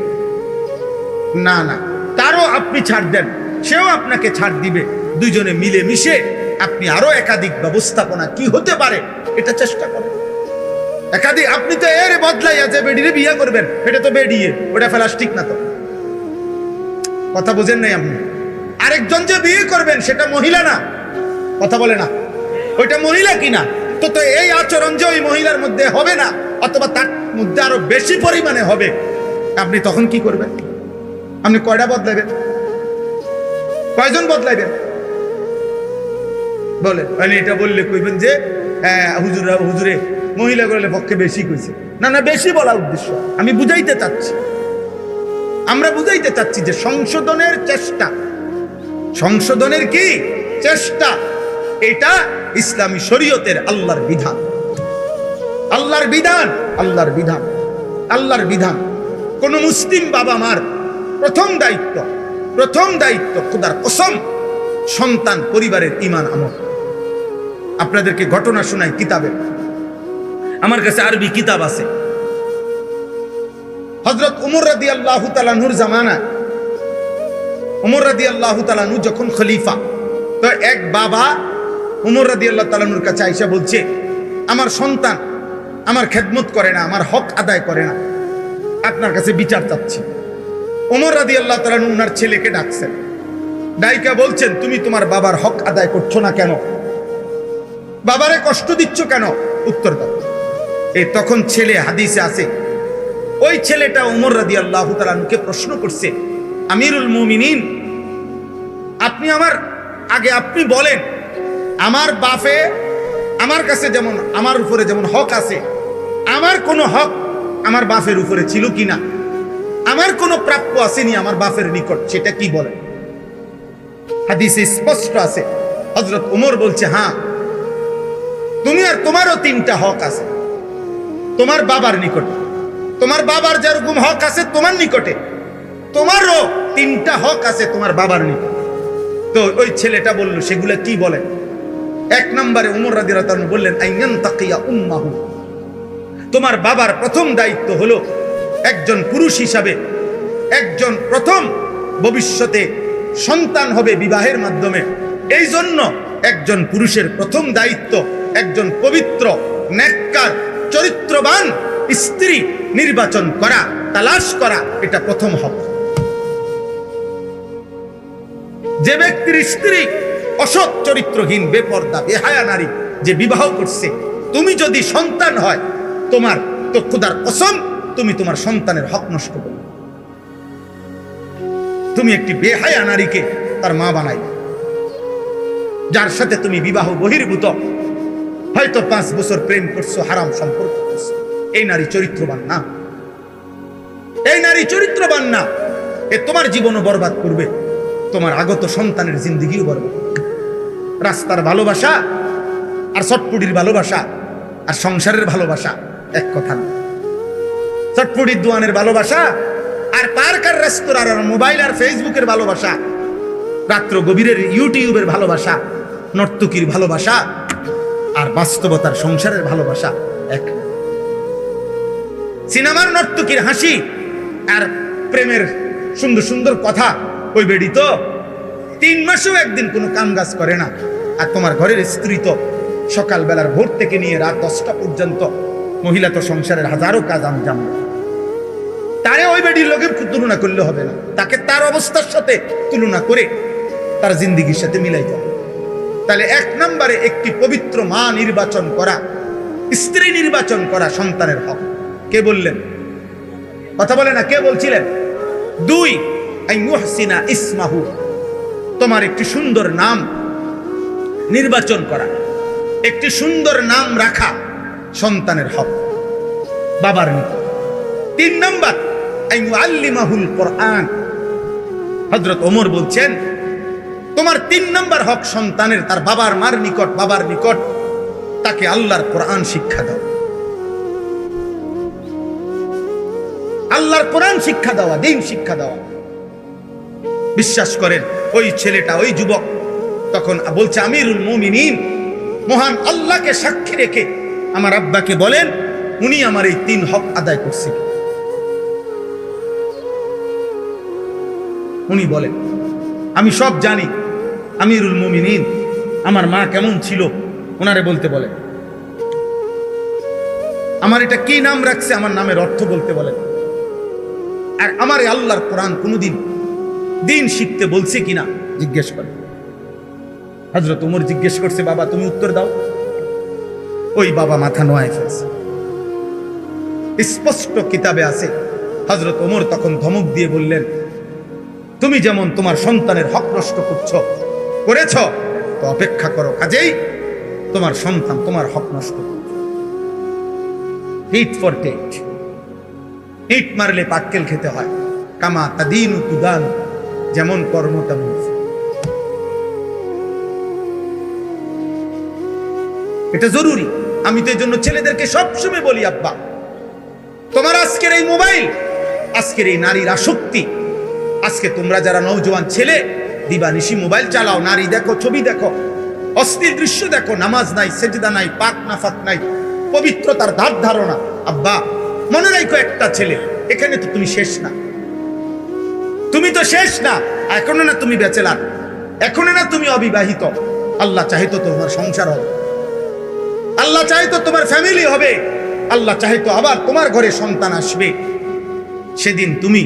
না না, তারও আপনি ছাড় দেন, সেও আপনাকে ছাড় দিবে, দুইজনে মিলে মিশে আপনি আরো একাধিক ব্যবস্থাপনা কি হতে পারে এটা চেষ্টা করেন। একাধিক আপনি তো এর বদলাই আছে, বেডিরে বিয়ে করবেন, এটা তো বেডিয়ে, ওটা প্লাস্টিক না তো, কথা বোঝেন নাই আপনি? আরেকজন যে বিয়ে করবেন সেটা মহিলা না, কথা বলে না, ওইটা মহিলা কিনা, তো এই আচরণ যে ওই মহিলার মধ্যে হবে না, অথবা তার মধ্যে আরো বেশি পরিমাণে হবে, আপনি তখন কি করবেন? আপনি কয়টা বদলাইবেন? কয়জন বদলাইবেন বলেন? মানে এটা বললে কইবেন যে হুজুরে মহিলা করলে পক্ষে বেশি কইছে। না না, বেশি বলা উদ্দেশ্য আমি বুঝাইতে চাচ্ছি, আমরা বুঝাইতে চাচ্ছি যে সংশোধনের চেষ্টা, সংশোধনের কি চেষ্টা, এটা ইসলামী শরীয়তের আল্লাহর বিধান, আল্লাহর বিধান, আল্লাহর বিধান, আল্লাহর বিধান। কোন মুসলিম বাবা মার প্রথম দায়িত্ব খোদার কসম সন্তান পরিবারের ঈমান আমল। আপনাদেরকে ঘটনা শোনাই কিতাবে, আমার কাছে আরবি কিতাব আছে। হযরত ওমর রাদিয়াল্লাহু তাআলা নূর জামানায়, ওমর রাদিয়াল্লাহু তাআলা নূর যখন খলিফা, তো এক বাবা ওমর রাদিয়াল্লাহু তাআলা নূর কাছে আইসা বলছে, আমার সন্তান আমার খেদমত করে না, আমার হক আদায় করে না, আপনার কাছে বিচার চাচ্ছি। ওমর রাদিয়াল্লাহু তাআলা নূর ওনার ছেলেকে ডাকছেন, ডাইকা বলছেন, তুমি তোমার বাবার হক আদায় করছো না কেন? বাবারে কষ্ট দিচ্ছ কেন? উত্তর দাও। তখন ছেলে, হাদিসে আছে, ওই ছেলেটা ওমর রাদিয়াল্লাহু তাআলা আনহুকে প্রশ্ন করছে, আমিরুল মুমিনিন, আপনি আপনি বলেন, আমার বাপে আমার কাছে যেমন, আমার উপরে যেমন হক আছে, আমার কোনো হক আমার বাপের উপরে ছিল কিনা, আমার কোনো প্রাপ্য আসেনি আমার বাপের নিকট, সেটা কি বলেন? হাদিসে স্পষ্ট আছে। হযরত ওমর বলছে, হ্যাঁ, তুমি আর তোমারও 3টা হক আছে তোমার বাবার নিকটে, তোমার বাবার যেরকম হক আছে তোমার নিকটে, তোমারও 3টা হক আছে তোমার বাবার নিকটে। তো ওই ছেলেটা বলল, সেগুলা কি বলে? 1 নম্বরে ওমর রাদিয়াল্লাহু তাআলা বললেন, আইয়ান তাকিয়া উম্মাহু, তোমার বাবার প্রথম দায়িত্ব হলো একজন পুরুষ হিসাবে, একজন প্রথম ভবিষ্যতে সন্তান হবে বিবাহের মাধ্যমে, এই জন্য একজন পুরুষের প্রথম দায়িত্ব একজন পবিত্র, নেককার, চরিত্রবান স্ত্রী নির্বাচন করা, তালাশ করা, এটা প্রথম হক। যে ব্যক্তির স্ত্রী অসৎ চরিত্রহীন, বেপর্দা, বেহায়া নারী যে বিবাহ করছে, তুমি যদি সন্তান হয় তোমার, তো খোদার কসম তুমি তোমার সন্তানের হক নষ্ট করবে। তুমি একটি বেহায়া নারীকে তার মা বানাইবে, যার সাথে তুমি বিবাহ বহির্ভূত হয়তো 5 বছর প্রেম করছো, হারাম সম্পর্ক করছো, এই নারী চরিত্রবান না, এই নারী চরিত্রবান না। এ তোমার জীবনও বরবাদ করবে, তোমার আগত সন্তানের জিন্দেগিও বরবাদ। রাস্তার ভালোবাসা আর চটপুটির ভালোবাসা আর সংসারের ভালোবাসা এক কথা না। চটপুটির দোয়ানের ভালোবাসা আর পার্ক আর রেস্তোরাঁ আর মোবাইল আর ফেসবুকের ভালোবাসা, রাত্র গভীরের ইউটিউবের ভালোবাসা, নর্তকীর ভালোবাসা আর বাস্তবতার সংসারের ভালোবাসা এক। সিনেমার নর্তকীর হাসি আর প্রেমের সুন্দর সুন্দর কথা, ওই বেডি তো 3 মাসেও একদিন কোনো কাম কাজ করে না, আর তোমার ঘরের স্ত্রী তো সকালবেলার ভোর থেকে নিয়ে রাত 10টা পর্যন্ত মহিলা তো সংসারের হাজারো কাজ আঞ্জাম। তারে ওই বেডির লোকের তুলনা করলে হবে না, তাকে তার অবস্থার সাথে তুলনা করে তার জিন্দিগির সাথে মিলাইতে হবে। তাহলে 1 নম্বরে একটি পবিত্র মা নির্বাচন করা, স্ত্রী নির্বাচন করা সন্তানের হক। কে বললেন? কথা বলে না, কে বলছিলেন? 2 আইয়ুহসিনা ইসমাহু, তোমার একটি সুন্দর নাম নির্বাচন করা, একটি সুন্দর নাম রাখা সন্তানের হক, বাবার নিকট। 3 নম্বর আইয়ুআল্লিমাহুল কোরআন। হযরত ওমর বলছেন, তোমার 3 নম্বর হক সন্তানের তার বাবার মার নিকট, বাবার নিকট তাকে আল্লাহর কোরআন শিক্ষা দাও, আল্লাহর কোরআন শিক্ষা দেওয়া, দ্বীন শিক্ষা দেওয়া। বিশ্বাস করেন ওই ছেলেটা, ওই যুবক তখন বলছে, আমিরুল মুমিনিন, মহান আল্লাহকে সাক্ষী রেখে আমার আব্বাকে বলেন উনি আমার এই 3 হক আদায় করছে। উনি বলেন, আমি সব জানি আমিরুল মুমিনিন, আমার মা কেমন ছিল ওনারে বলতে বলেন, আমার এটা কি নাম রাখছে আমার নামের অর্থ বলতে বলেন, আর আমার আল্লাহর কোরআন কোনদিন দিন শিখতে বলছে কিনা জিজ্ঞেস করে। হযরত ওমর জিজ্ঞেস করছে, বাবা তুমি উত্তর দাও। ওই বাবা মাথা নোয়ায় ফেলছে, স্পষ্ট কিতাবে আছে। হযরত ওমর তখন ধমক দিয়ে বললেন, তুমি যেমন তোমার সন্তানের হক নষ্ট করেছ, তো অপেক্ষা করো, কাজেই তোমার সন্তান তোমার হক নষ্ট করছে। হিট ফর টেট, হিট মারলে পাক্কেল খেতে হয়। কামা তাদিনু তুদান, যেমন কর্ম তেমন। এটা জরুরি। আমি তো এই জন্য ছেলেদেরকে সবসময় বলি, আব্বা তোমার আজকের এই মোবাইল, আজকের এই নারীর আসক্তি, আজকে তোমরা যারা নওজোয়ান ছেলে দিবানিশি মোবাইল চালাও, নারী দেখো, ছবি দেখো, অশ্লীল দৃশ্য দেখো, নামাজ নাই, সেজদা নাই, পাক নাফাক নাই, পবিত্রতার ধার ধারণা। আব্বা মনে রাখো, একটা ছেলে, এখানে তো তুমি শেষ না, তুমি তো শেষ না। এখনো না তুমি ব্যাচেলার, এখনো না তুমি অবিবাহিত। আল্লাহ চাইতো তোমার সংসার হবে, আল্লাহ চাইতো তোমার ফ্যামিলি হবে, আল্লাহ চাইতো আবার তোমার ঘরে সন্তান আসবে। সেদিন তুমি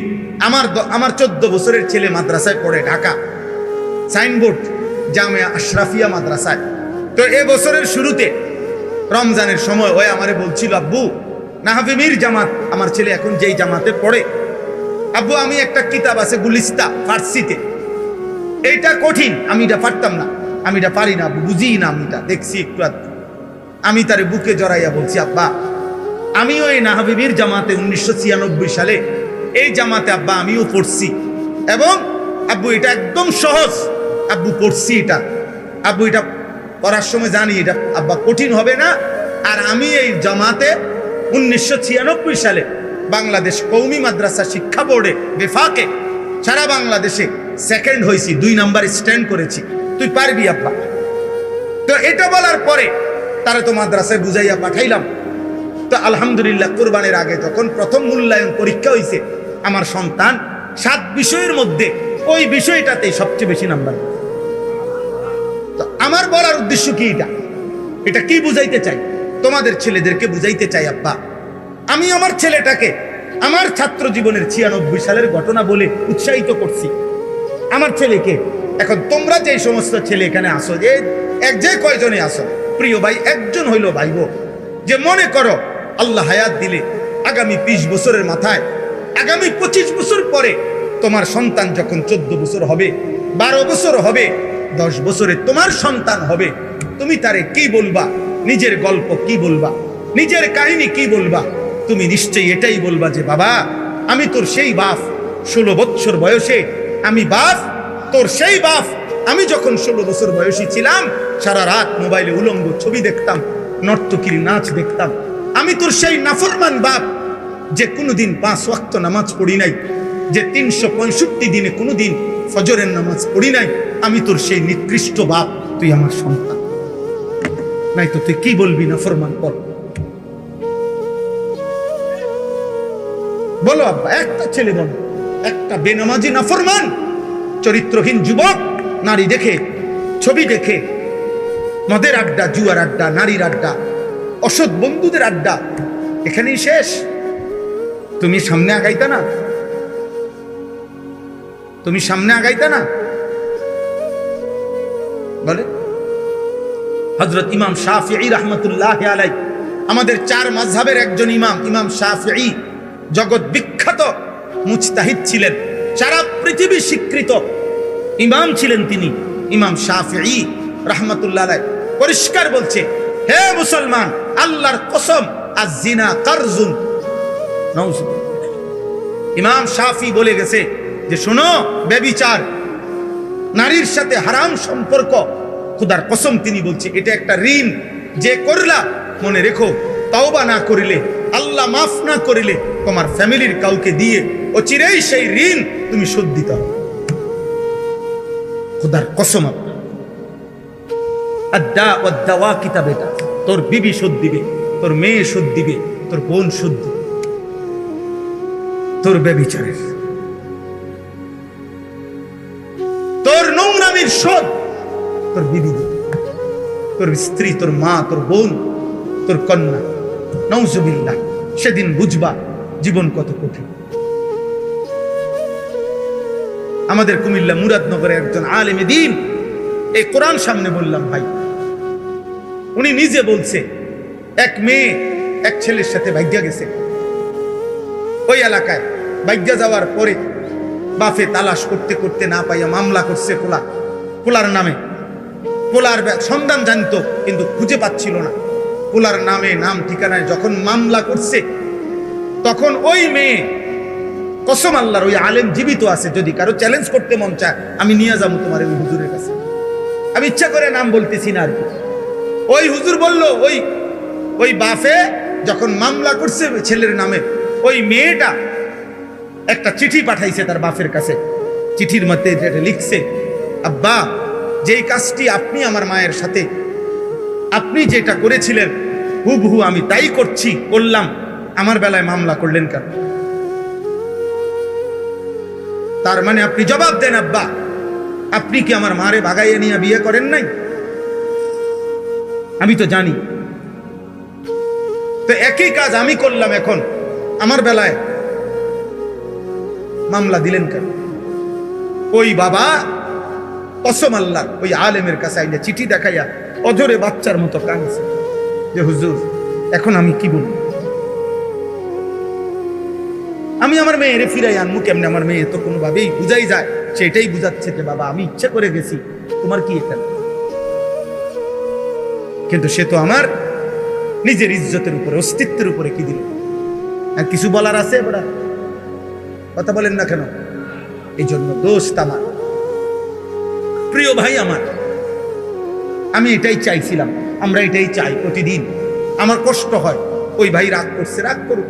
আমার 14 বছরের ছেলে মাদ্রাসায় পড়ে, ঢাকা সাইনবোর্ড জামিয়া আশরাফিয়া মাদ্রাসায়। তো এ বছরের শুরুতে রমজানের সময় ওই আমারে বলছিল, আব্বু নাহাফিমির জামাত, আমার ছেলে এখন যেই জামাতে পড়ে, আব্বু আমি একটা কিতাব আছে গুলিস্তা ফার্সিতে, এইটা কঠিন, আমি এটা পারতাম না, আমি এটা পারি না, বুঝি না, আমি এটা দেখছি একটু। আমি তারে বুকে জড়াইয়া বলছি, আব্বা আমিও এই নাহাবিবির জামাতে 1996 সালে এই জামাতে আব্বা আমিও পড়ছি, এবং আব্বু এটা একদম সহজ, আব্বু পড়ছি এটা, আব্বু এটা পড়ার সময় জানি এটা আব্বা কঠিন হবে না। আর আমি এই জামাতে 1996 সালে বাংলাদেশ কওমি মাদ্রাসা শিক্ষা বোর্ডে বেফাকে সারা বাংলাদেশে সেকেন্ড হয়েছি, 2 নাম্বার স্ট্যান্ড করেছি, তুই পারবি আব্বা। তো এটা বলার পরে তারা তো মাদ্রাসায় বুঝাইয়া পাঠাইলাম। তো আলহামদুলিল্লাহ কুরবানের আগে যখন প্রথম মূল্যায়ন পরীক্ষা হয়েছে, আমার সন্তান 7 বিষয়ের মধ্যে ওই বিষয়টাতে সবচেয়ে বেশি নাম্বার। তো আমার বলার উদ্দেশ্য কি, এটা কি বুঝাইতে চাই, তোমাদের ছেলেদেরকে বুঝাইতে চাই, আব্বা আমি আমার ছেলেটাকে আমার ছাত্র জীবনের 96 সালের ঘটনা বলে উৎসাহিত করছি আমার ছেলেকে। এখন তোমরা যে সমস্ত ছেলে এখানে আসো, যে কয়জনে আসো, প্রিয় ভাই একজন হইল ভাইব, যে মনে করো আল্লাহ হায়াত দিলে আগামী 20 বছরের মাথায়, আগামী 25 বছর পরে তোমার সন্তান যখন 14 বছর হবে, 12 বছর হবে, 10 বছরে তোমার সন্তান হবে, তুমি তারে কি বলবা, নিজের গল্প কি বলবা, নিজের কাহিনী কি বলবা? তুমি নিশ্চয়ই এটাই বলবা যে বাবা আমি তোর সেই বাপ, 16 বছর বয়সে আমি বাপ, তোর সেই বাপ, আমি যখন 16 বছর বয়সী ছিলাম সারা রাত মোবাইলে উলঙ্গ ছবি দেখতাম, নর্তকীর নাচ দেখতাম। আমি তোর সেই নাফরমান বাপ যে কোনোদিন 5 ওয়াক্ত নামাজ পড়ি নাই, যে 365 দিনে কোনোদিন ফজরের নামাজ পড়ি নাই। আমি তোর সেই নিকৃষ্ট বাপ, তুই আমার সন্তান, নাই তো তুই কি বলবি নাফরমান পর? বলো আব্বা, একটা ছেলে বলো, একটা বেনামাজি নাফরমান চরিত্রহীন যুবক নারী দেখে, ছবি দেখে, মদের আড্ডা, জুয়ার আড্ডা, নারীর আড্ডা, অসৎ বন্ধুদের আড্ডা, এখানেই শেষ। তুমি সামনে আগাইতা না, তুমি সামনে আগাইতা না? বলে হযরত ইমাম শাফিঈ রাহমাতুল্লাহ আলাইহি, আমাদের 4 মাযহাবের একজন ইমাম, ইমাম শাফিঈ জগৎ বিখ্যাত মুজতাহিদ ছিলেন, সারা পৃথিবী স্বীকৃত ইমাম ছিলেন তিনি। ইমাম শাফিঈ রাহমাতুল্লাহ আলাইহি পরিষ্কার বলছে, হে মুসলমান, আল্লাহর কসম, আয-জিনা কারজুন। ইমাম শাফি বলে গেছে যে শোনো, ব্যভিচার, নারীর সাথে হারাম সম্পর্ক, খোদার কসম তিনি বলছে এটা একটা ঋণ, যে করলা মনে রেখো, তওবা না করিলে, আল্লাহ মাফ না করিলে, তোমার ফ্যামিলির কাউকে দিয়ে অচিরেই সেই ঋণ তুমি শোধ দিতে হবে। খোদার কসম, আদ্দা ওয়াদ্দাওয়া কিতাব এটা, তোর বিবি শোধ দিবে, তোর মেয়ে শোধ দিবে, তোর বোন শোধ দিবে, তোর ব্যভিচারের, তোর নোংরামির শোধ তোর বিবি দিবে, তোর স্ত্রী, তোর মা, তোর বোন, তোর কন্যা। নাউজুবিল্লাহ। সেদিন বুঝবা জীবন কত কঠিন। আমাদের কুমিল্লা মুরাদনগরে একজন আলেমে দ্বীন, এই কোরআন সামনে বললাম ভাই, উনি নিজে বলছে এক মেয়ে এক ছেলের সাথে ভাগ্যা গেছে, ওই এলাকায় বাইজ্ঞা যাওয়ার পরে বাফে তালাশ করতে করতে না পাইয়া মামলা করছে পোলার নামে। পোলার সন্ধান জানতো কিন্তু খুঁজে পাচ্ছিল না। পোলার নামে নাম ঠিকানায় যখন মামলা করছে, তখন ওই মেয়ে, কসম আল্লাহর, ওই আলেম জীবিত আছে, যদি কারো চ্যালেঞ্জ করতে মন চায় আমি নিয়ে যাবো তোমার ওই হুজুরের কাছে। আমি ইচ্ছা করে নাম বলতেছি না আর কি। ওই হুজুর বলল, ওই বাফে যখন মামলা করছে ছেলের নামে, ওই মেয়েটা একটা চিঠি পাঠাইছে তার বাপের কাছে। চিঠির মধ্যে যেটা লিখছে, আব্বা, যেই কাজটি আপনি আমার মায়ের সাথে আপনি যেটা করেছিলেন হুবহু আমি তাই করলাম, আমার বেলায় মামলা করলেন কেন? তার মানে আপনি জবাব দেন, আব্বা, আপনি কি আমার মারে ভাগাইয়ে নিয়ে বিয়ে করেন নাই? আমি তো জানি। তো একই কাজ আমি করলাম, এখন আমার বেলায় মামলা দিলেন কেন? ওই বাবা কসম আল্লাহ ওই আলেমের কাছে আইলে চিঠি দেখাইয়া অজরে বাচ্চার মতো কাঁদছে যে হুজুর এখন আমি কি বলবো? আমি আমার মেয়েরে ফিরাই আনমু কেমনে? আমার মেয়ে তো কোনোভাবেই বুঝাই যায়, সেটাই বুঝাচ্ছে যে বাবা আমি ইচ্ছা করে গেছি, তোমার কি এখানে? কিন্তু সে তো আমার নিজের ইজ্জতের উপরে, অস্তিত্বের উপরে কি দিল? আর কিছু বলার আছে? বড়া কথা বলেন না কেন? এই জন্য দোস্ত আমার, প্রিয় ভাই আমার, আমি এটাই চাইছিলাম, আমরা এটাই চাই প্রতিদিন। আমার কষ্ট হয়, ওই ভাই রাগ করছে, রাগ করুক,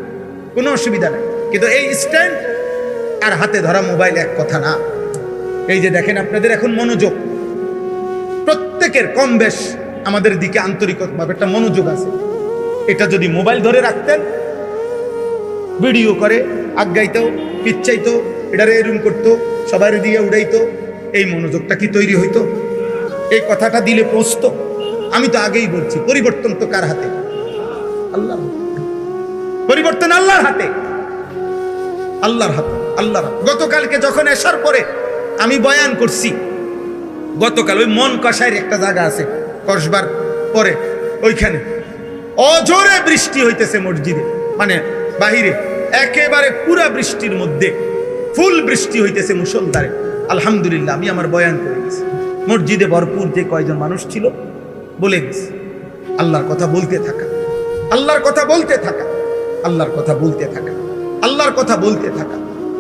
কোনো অসুবিধা নেই, কিন্তু এই স্ট্যান্ড আর হাতে ধরা মোবাইল এক কথা না। এই যে দেখেন আপনাদের এখন মনোযোগ, প্রত্যেকের কম বেশ আমাদের দিকে আন্তরিকভাবে একটা মনোযোগ আছে। এটা যদি মোবাইল ধরে রাখতেন, ভিডিও করে আজ্ঞাইতো, পিচ্ছাইতো, এটারে এরুম করতো, সবার দিয়ে উড়াইতো, এই মনোযোগটা কি তৈরি হইতো? এই কথাটা দিলে পৌঁছতো? আমি তো আগেই বলছি, পরিবর্তন তো কার হাতে? আল্লাহ। পরিবর্তন আল্লাহর হাতে, আল্লাহর হাতে, আল্লাহর হাতে। গতকালকে যখন এসার পরে আমি বয়ান করছি, গতকাল ওই মন কষায়ের একটা জায়গা আছে, কসবার পরে ওইখানে অঝরে বৃষ্টি হইতেছে মসজিদে, মানে বাহিরে একেবারে পুরা বৃষ্টির মধ্যে ফুল বৃষ্টি হইতেছে মুষলধারে। আলহামদুলিল্লাহ আমি আমার বয়ান করে গেছি, মসজিদে ভরপুর যে কয়জন মানুষ ছিল বলে গেছি। আল্লাহর কথা বলতে থাকা, আল্লাহর কথা বলতে থাকা, আল্লাহর কথা বলতে থাকা, আল্লাহর কথা বলতে থাকা।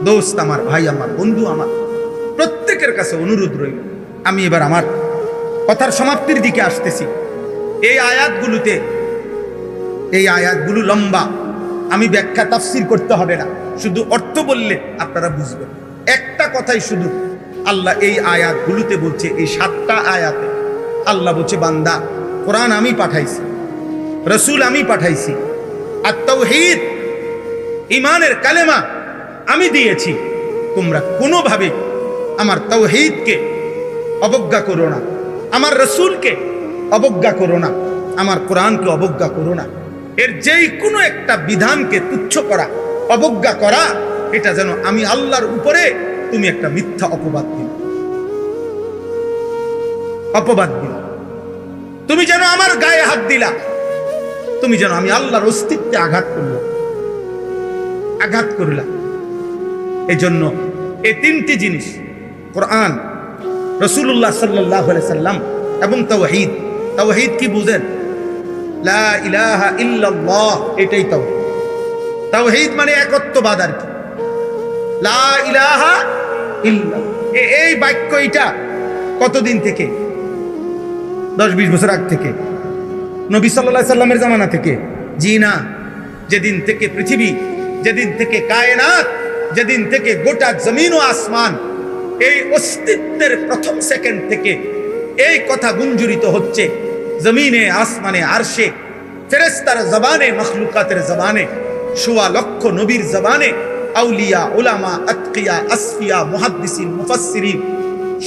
দোস্ত আমার, ভাই আমার, বন্ধু আমার, প্রত্যেকের কাছে অনুরোধ রইল। আমি এবার আমার কথার সমাপ্তির দিকে আসতেছি। এই আয়াতগুলো লম্বা, আমি ব্যাখ্যা তাফসীর করতে হবে না, শুধু অর্থ বললে আপনারা বুঝবেন। একটা কথাই শুধু আল্লাহ এই আয়াতগুলোতে বলছে, এই 7টা আয়াতে আল্লাহ বলছে, বান্দা, কোরআন আমি পাঠাইছি, রসুল আমি পাঠাইছি, আর তাওহীদ ঈমানের কালেমা আমি দিয়েছি, তোমরা কোনোভাবে আমার তাওহীদকে অবজ্ঞা করো না, আমার রসুলকে অবজ্ঞা করো না, আমার কোরআনকে অবজ্ঞা করো না। এর যেই কোনো একটা বিধানকে তুচ্ছ করা, অবজ্ঞা করা, এটা যেন আমি আল্লাহর উপরে তুমি একটা মিথ্যা অপবাদ দিল, তুমি যেন আমার গায়ে হাত দিলা, তুমি যেন আমি আল্লাহর অস্তিত্বে আঘাত করলা। এই জন্য এই 3টি জিনিস, কোরআন, রাসূলুল্লাহ সাল্লাল্লাহু আলাইহি সাল্লাম এবং তাওহীদ। তাওহীদ কি বুঝেন? লা ইলাহা ইল্লাল্লাহ, এটাই তাওহীদ। তাওহীদ মানে একত্ববাদ আর কি। লা ইলাহা ইল্লাল্লাহ, এই বাক্য এটা কতদিন থেকে? 10-20 বছর আগ থেকে, নবী সাল্লাল্লাহু আলাইহি সাল্লামের জামানা থেকে? জি না, যেদিন থেকে পৃথিবী, যেদিন থেকে কায়নাত, যেদিন থেকে গোটা জমিন ও আসমান, এই অস্তিত্বের প্রথম সেকেন্ড থেকে এই কথা গুঞ্জরিত হচ্ছে জমিনে, আসমানে, আরশে, ফেরেশতার জবানে, মখলুকাতের জবানে, 1.25 লক্ষ নবীর জবানে, আউলিয়া, উলামা, আতকিয়া, আসফিয়া, মুহাদ্দিসিন, মুফাসসিরিন,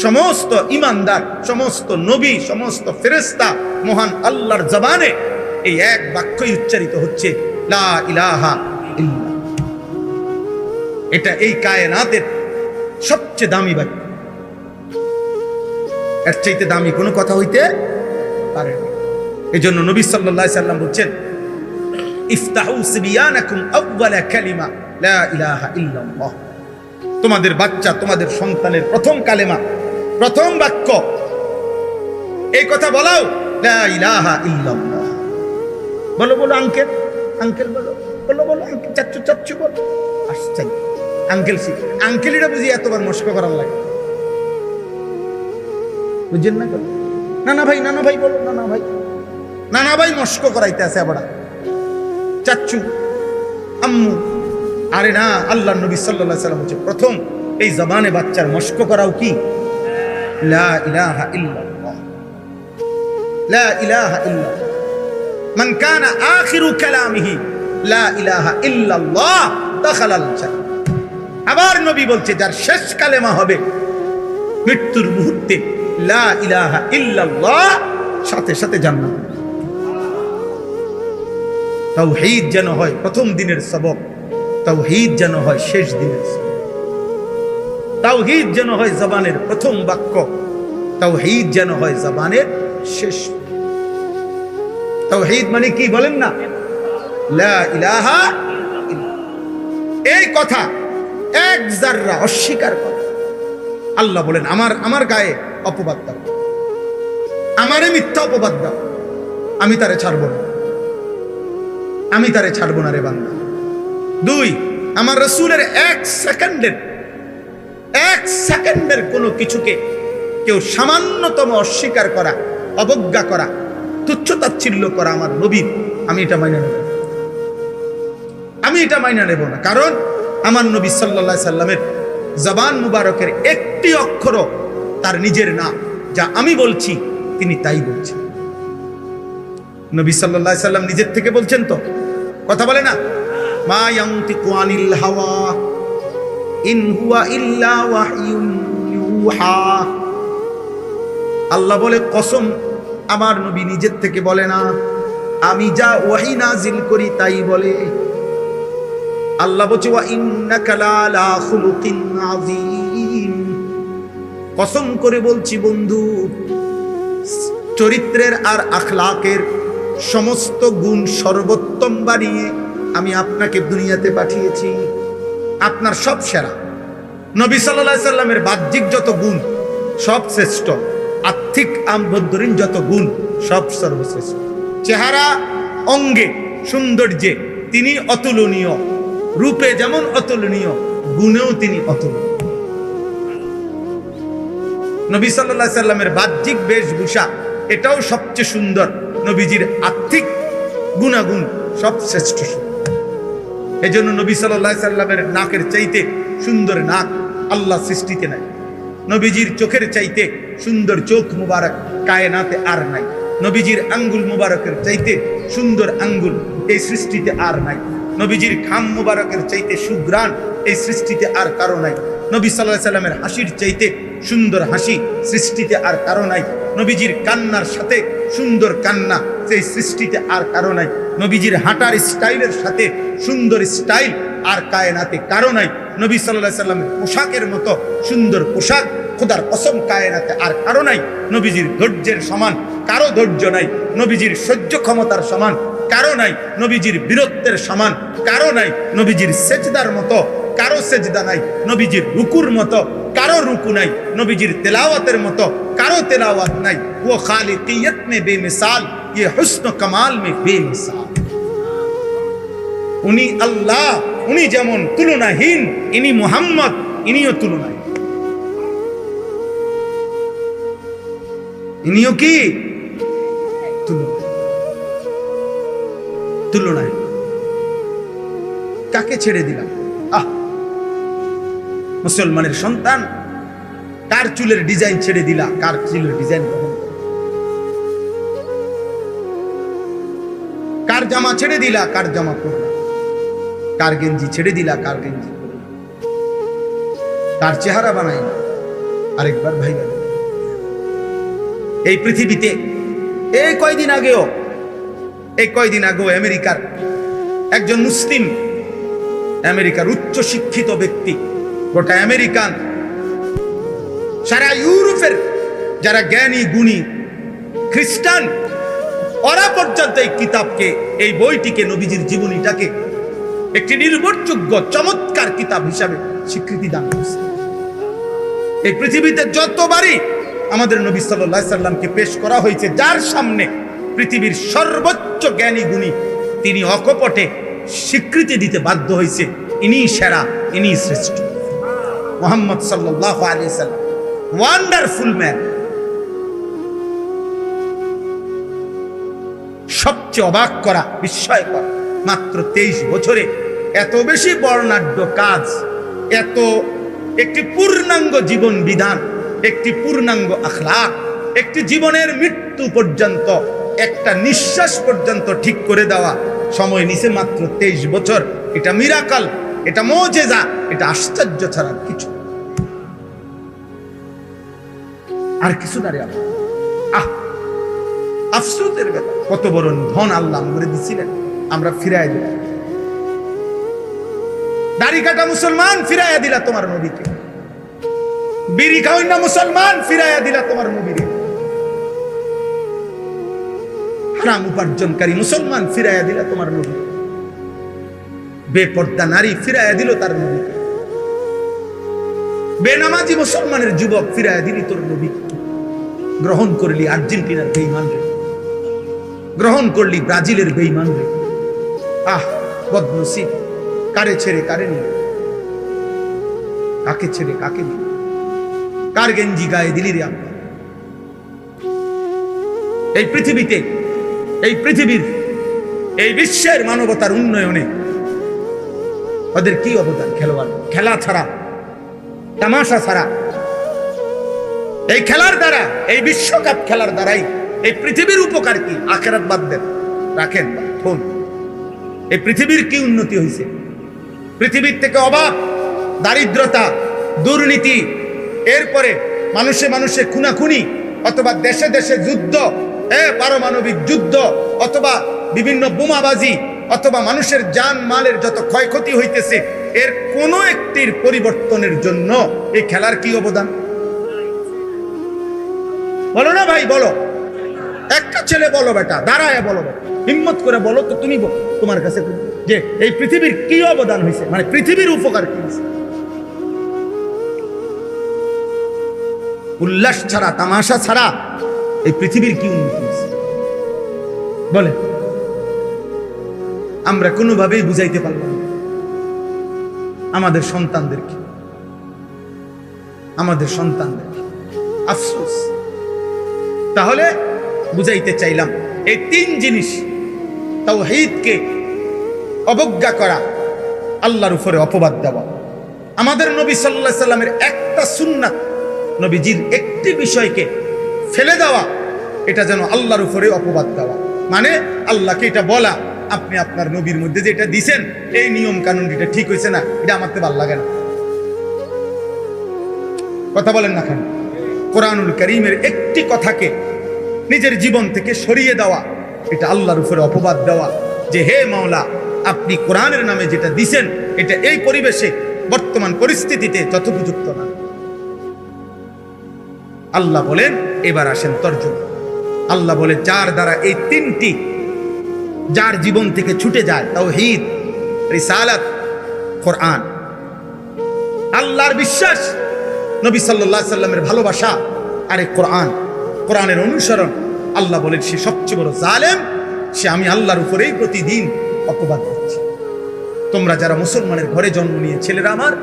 সমস্ত ইমানদার, সমস্ত নবী, সমস্ত ফেরেশতা, মহান আল্লাহর জবানে এই এক বাক্যই উচ্চারিত হচ্ছে, লা ইলাহা ইল্লাল্লাহ। এটা এই কায়নাতের সবচেয়ে দামি বাক্য, এর চাইতে দামি কোনো কথা হইতে পারে না। এই জন্য নবী সাল্লাল্লাহু আলাইহি সাল্লাম বলছেন, ইফতাহু সিবিয়ানাকুম আউয়ালা কালিমা লা ইলাহা ইল্লাল্লাহ। তোমাদের বাচ্চা, তোমাদের সন্তানের প্রথম কালেমা, প্রথম বাক্য এই কথা বলাও, লা ইলাহা ইল্লাল্লাহ। বলো বলো আঙ্কেল, আঙ্কেল বলো, বলো বলো আঙ্কেল, চাচ্চু চাচ্চু বলো। আসছেন আঙ্কেল, আঙ্কেলিরা বুঝি এতবার মস্ক করার লাগে, বুঝছেন না? নানা ভাই, নানা ভাই বলো, নানা ভাই, নানা ভাই মস্ক করাইতে আছে আবার চাচ্চু আম্মু। আরে না, আল্লাহ নবী সাল্লাল্লাহু আলাইহি ওয়াসাল্লাম হচ্ছে প্রথম এই জবানে বাচ্চার মস্ক করাও কি লা ইলাহা ইল্লাল্লাহ, লা ইলাহা ইল্লাল্লাহ। মান কানা আখিরু কালামিহি লা ইলাহা ইল্লাল্লাহ দাখালাল জান্নাহ। আবার নবী বলছে যার শেষ কালেমা হবে মৃত্যুর মুহূর্তে লা ইলাহা ইল্লাল্লাহ, সাথে সাথে জান্নাত। তাওহীদ যেন হয় প্রথম দিনের সবক, তাওহীদ যেন হয় শেষ দিনের সবক, তাওহীদ যেন হয় জবানের প্রথম বাক্য, তাওহীদ যেন হয় জবানের শেষ। তাওহীদ মানে কি বলেন না? লা ইলাহা ইল্লাল্লাহ। এই কথা এক যাররা অস্বীকার করে, আল্লাহ বলেন আমার গায়ে অপবাদ দাও, আমারে মিথ্যা অপবাদ দাও, আমি তারে ছাড়বো না, আমি তারে ছাড়বো না রে বান্দা। দুই, আমার রাসূলের এক সেকেন্ডের কোনো কিছুকে কেউ সামান্যতম অস্বীকার করা, অবজ্ঞা করা, তুচ্ছতাচ্ছিল্য করা আমার নবীর, আমি এটা মাইনা নেব, আমি এটা মাইনা নেব না। কারণ আমার নবী সাল্লাল্লাহু আলাইহি সাল্লামের জবান মুবারকের একটি অক্ষর তার নিজের না, যা আমি বলছি তিনি তাই বলছেন। নবী সাল্লাল্লাহু আলাইহি সাল্লাম নিজের থেকে বলছেন তো, কথা বলে না, মা ইয়ানতিকু আনিল হাওয়া ইন হুয়া ইল্লা ওয়াহয়ুন ইউহা। আল্লাহ বলে কসম, আমার নবী নিজের থেকে বলে না, আমি যা ওহী নাজিল করি তাই বলে। আল্লাহ বলছে ওয়া ইন্নাকা লালা খুলুকিন আযীম। কসম করে বলছি বন্ধু, চরিত্রের আর আখলাকের সমস্ত গুণ সর্বোত্তম বানিয়ে আমি আপনাকে দুনিয়াতে পাঠিয়েছি, আপনার সব সেরা। নবী সাল্লাল্লাহু আলাইহি সাল্লামের বাহ্যিক যত গুণ সব শ্রেষ্ঠ, আর্থিক আভ্যন্তরীণ যত গুণ সব সর্বশ্রেষ্ঠ। চেহারা অঙ্গে সৌন্দর্যে তিনি অতুলনীয়, রূপে যেমন অতুলনীয়, গুণেও তিনি অতুলনীয়। নবী সাল্লাল্লাহু আলাইহি সাল্লামের বাহ্যিক বেশভূষা এটাও সবচেয়ে সুন্দর, নবীজির আর্থিক গুণাগুণ সব শ্রেষ্ঠ। এজন্য নবী সাল্লাল্লাহু আলাইহি সাল্লামের নাকের চাইতে সুন্দর নাক আল্লাহ সৃষ্টিতে নাই, নবীজির চোখের চাইতে সুন্দর চোখ মুবারক কায়নাতে আর নাই, নবীজির আঙ্গুল মুবারকের চাইতে সুন্দর আঙ্গুল এই সৃষ্টিতে আর নাই, নবীজির খাম মুবারকের চাইতে সুঘ্রাণ এই সৃষ্টিতে আর কারো নাই, নবী সাল্লাল্লাহু আলাইহি সাল্লামের হাসির চাইতে সুন্দর হাসি সৃষ্টিতে আর কারো নাই, নবীজির কান্নার সাথে সুন্দর কান্না সেই সৃষ্টিতে আর কারো নাই, নবীজির হাঁটার স্টাইলের সাথে সুন্দর স্টাইল আর কায়নাতে কারো নাই, নবী সাল্লাল্লাহু আলাইহি সাল্লামের পোশাকের মতো সুন্দর পোশাক খোদার কসম কায়নাতে আর কারো নাই, নবীজির ধৈর্যের সমান কারো ধৈর্য নাই, নবীজির সহ্য ক্ষমতার সমান কারো নাই, নবীজির বীরত্বের সমান কারো নাই, নবীজির সেজদার মতো কারো সেজদা নাই, নবীজির রুকুর মতো কারো রুকু নাই, নবীজির তেলাওয়াতের মতো কারো তেলাওয়াত নাই। ও খালিকিয়ত মে বেমিসাল, ये हुस्न कमाल में बेमिसाल। উনি আল্লাহ, উনি যেমন তুলনাহীন, ইনি মুহাম্মদ, ইনিও তুলনাহীন। ইনিও কি তুলনাহীন। কাকে ছেড়ে দিলাম? মুসলমানের সন্তান, কার চুলের ডিজাইন ছেড়ে দিলা? কার চুলের ডিজাইন গ্রহণ, কার জামা ছেড়ে দিলা? কার জামা পরলা? কার গেঞ্জি ছেড়ে দিলা? কার গেঞ্জি পরলা? কার চেহারা বানাইলা? আরেকবার ভাই, এই পৃথিবীতে এই কয়দিন আগেও আমেরিকার একজন মুসলিম, আমেরিকার উচ্চ শিক্ষিত ব্যক্তি, গোটা আমেরিকান, সারা ইউরোপের যারা জ্ঞানী গুণী খ্রিস্টান, ওরা পর্যন্ত এই কিতাবকে, এই বইটিকে, নবীজির জীবনীটাকে একটি নির্ভরযোগ্য চমৎকার কিতাব হিসাবে স্বীকৃতি দান করছে। এই পৃথিবীতে যতবারই আমাদের নবী সাল্লাল্লাহু আলাইহি সাল্লামকে পেশ করা হয়েছে, যার সামনে পৃথিবীর সর্বোচ্চ জ্ঞানী গুণী, তিনি অকপটে স্বীকৃতি দিতে বাধ্য হয়েছে, ইনিই সেরা, ইনিই শ্রেষ্ঠ। মুহাম্মদ সাল্লাল্লাহু আলাইহি সাল্লাম ওয়ান্ডারফুল ম্যান। সবচেয়ে অবাক করা, বিস্ময়কর, মাত্র 23 বছরে এত বেশি বর্ণাঢ্য কাজ, এত একটি পূর্ণাঙ্গ জীবন বিধান, একটি পূর্ণাঙ্গ আখলাক, একটি জীবনের মৃত্যু পর্যন্ত, একটা নিঃশ্বাস পর্যন্ত ঠিক করে দেওয়া সময় নিছে মাত্র 23 বছর। এটা মিরাকল, এটা মুজিজা, এটা আশ্চর্য ছাড়া কিছু আর কিছু না রে। আফসোসের ব্যাপার, কত বড় ধন আল্লাহ করে দিছিলেন, আমরা ফিরাই দিলাম। দাড়ি কাটা মুসলমান ফিরাইয়া দিলা তোমার নবীকে, বিড়ি খাওয়াই না মুসলমান ফিরাইয়া দিলা তোমার নবীকে, হারাম উপার্জনকারী মুসলমান ফিরাইয়া দিলা তোমার নবী, বেপর্দা নারী ফিরাইয়া দিল তার নবীকে, বেনামাজি মুসলমানের যুবক ফিরাইয়া দিলি তোর নবী। গ্রহণ করলি আর্জেন্টিনার বেঈমান রে, গ্রহণ করলি ব্রাজিলের বেঈমান রে। বদনসিব, কারে ছেড়ে কারে নিয়ে, কাকে ছেড়ে কাকে নিয়ে, কার গেঞ্জি গায়ে দিলি রে আমরা। এই পৃথিবীতে, এই পৃথিবীর, এই বিশ্বের মানবতার উন্নয়নে ওদের কি অবদান? খেলোয়াড়, খেলা ছাড়া, তামাশা ছাড়া, এই খেলার দ্বারা, এই বিশ্বকাপ খেলার দ্বারাই এই পৃথিবীর উপকার কি? আখিরাত বাদ দেন, রাখেন ফোন। এই পৃথিবীর কি উন্নতি হয়েছে? পৃথিবীর থেকে অভাব, দারিদ্রতা, দুর্নীতি, এরপরে মানুষে মানুষে খুনাখুনি, অথবা দেশে দেশে যুদ্ধ, পারমাণবিক যুদ্ধ, অথবা বিভিন্ন বোমাবাজি, অথবা মানুষের জান মালের যত ক্ষয়ক্ষতি হইতেছে, এর কোন একটির পরিবর্তনের জন্য এই খেলার কি অবদান? বলো না ভাই, বলো। একটা ছেলে বলো বেটা, দাঁড়ায় বলো, হিম্মত করে বলো তো, তুমি তোমার কাছে যে এই পৃথিবীর কি অবদান হয়েছে, মানে পৃথিবীর উপকার কি হয়েছে? উল্লাস ছাড়া, তামাশা ছাড়া এই পৃথিবীর কি উন্নতি হয়েছে বলে? আমরা কোনোভাবেই বুঝাইতে পারলাম না আমাদের সন্তানদেরকে, আমাদের সন্তানদেরকে। আফসোস। তাহলে বুঝাইতে চাইলাম, এই 3 জিনিস, তাওহীদকে অবজ্ঞা করা, আল্লাহর উপরে অপবাদ দেওয়া, আমাদের নবী সাল্লাল্লাহু আলাইহি সাল্লামের একটা সুন্নাত, নবীজির একটি বিষয়কে ফেলে দেওয়া, এটা যেন আল্লাহর উপরে অপবাদ দেওয়া। মানে আল্লাহকে এটা বলা, আপনি আপনার নবীর মধ্যে যেটা দিছেন, এই নিয়ম কানুন, এটা ঠিক হয়েছে না, এটা আমাকে ভালো লাগে না। কথা বলেন না কেন? কোরআনুল কারীমের একটি কথাকে নিজের জীবন থেকে সরিয়ে দেওয়া, এটা আল্লাহর উপরে অপবাদ দেওয়া, যে হে মাওলা, আপনি কোরআনের নামে যেটা দিছেন, এটা এই পরিবেশে, বর্তমান পরিস্থিতিতে যথোপযুক্ত না। আল্লাহ বলেন, এবার আসেন তর্জমা। আল্লাহ বলে, যার দ্বারা এই 3টি যার জীবন থেকে ছুটে যায়, তাওহীদ, রিসালাত, কোরআন, আল্লাহর বিশ্বাস, নবী সাল্লাল্লাহু আলাইহি সাল্লামের ভালোবাসা, আর এই কোরআন, কোরআনের অনুসরণ, আল্লাহ বলেন সে সবচেয়ে বড় জালেম, সে আমি আল্লাহর উপরেই প্রতিদিন অপবাদ করছি। তোমরা যারা মুসলমানের ঘরে জন্ম নিয়ে, ছেলেরা আমার,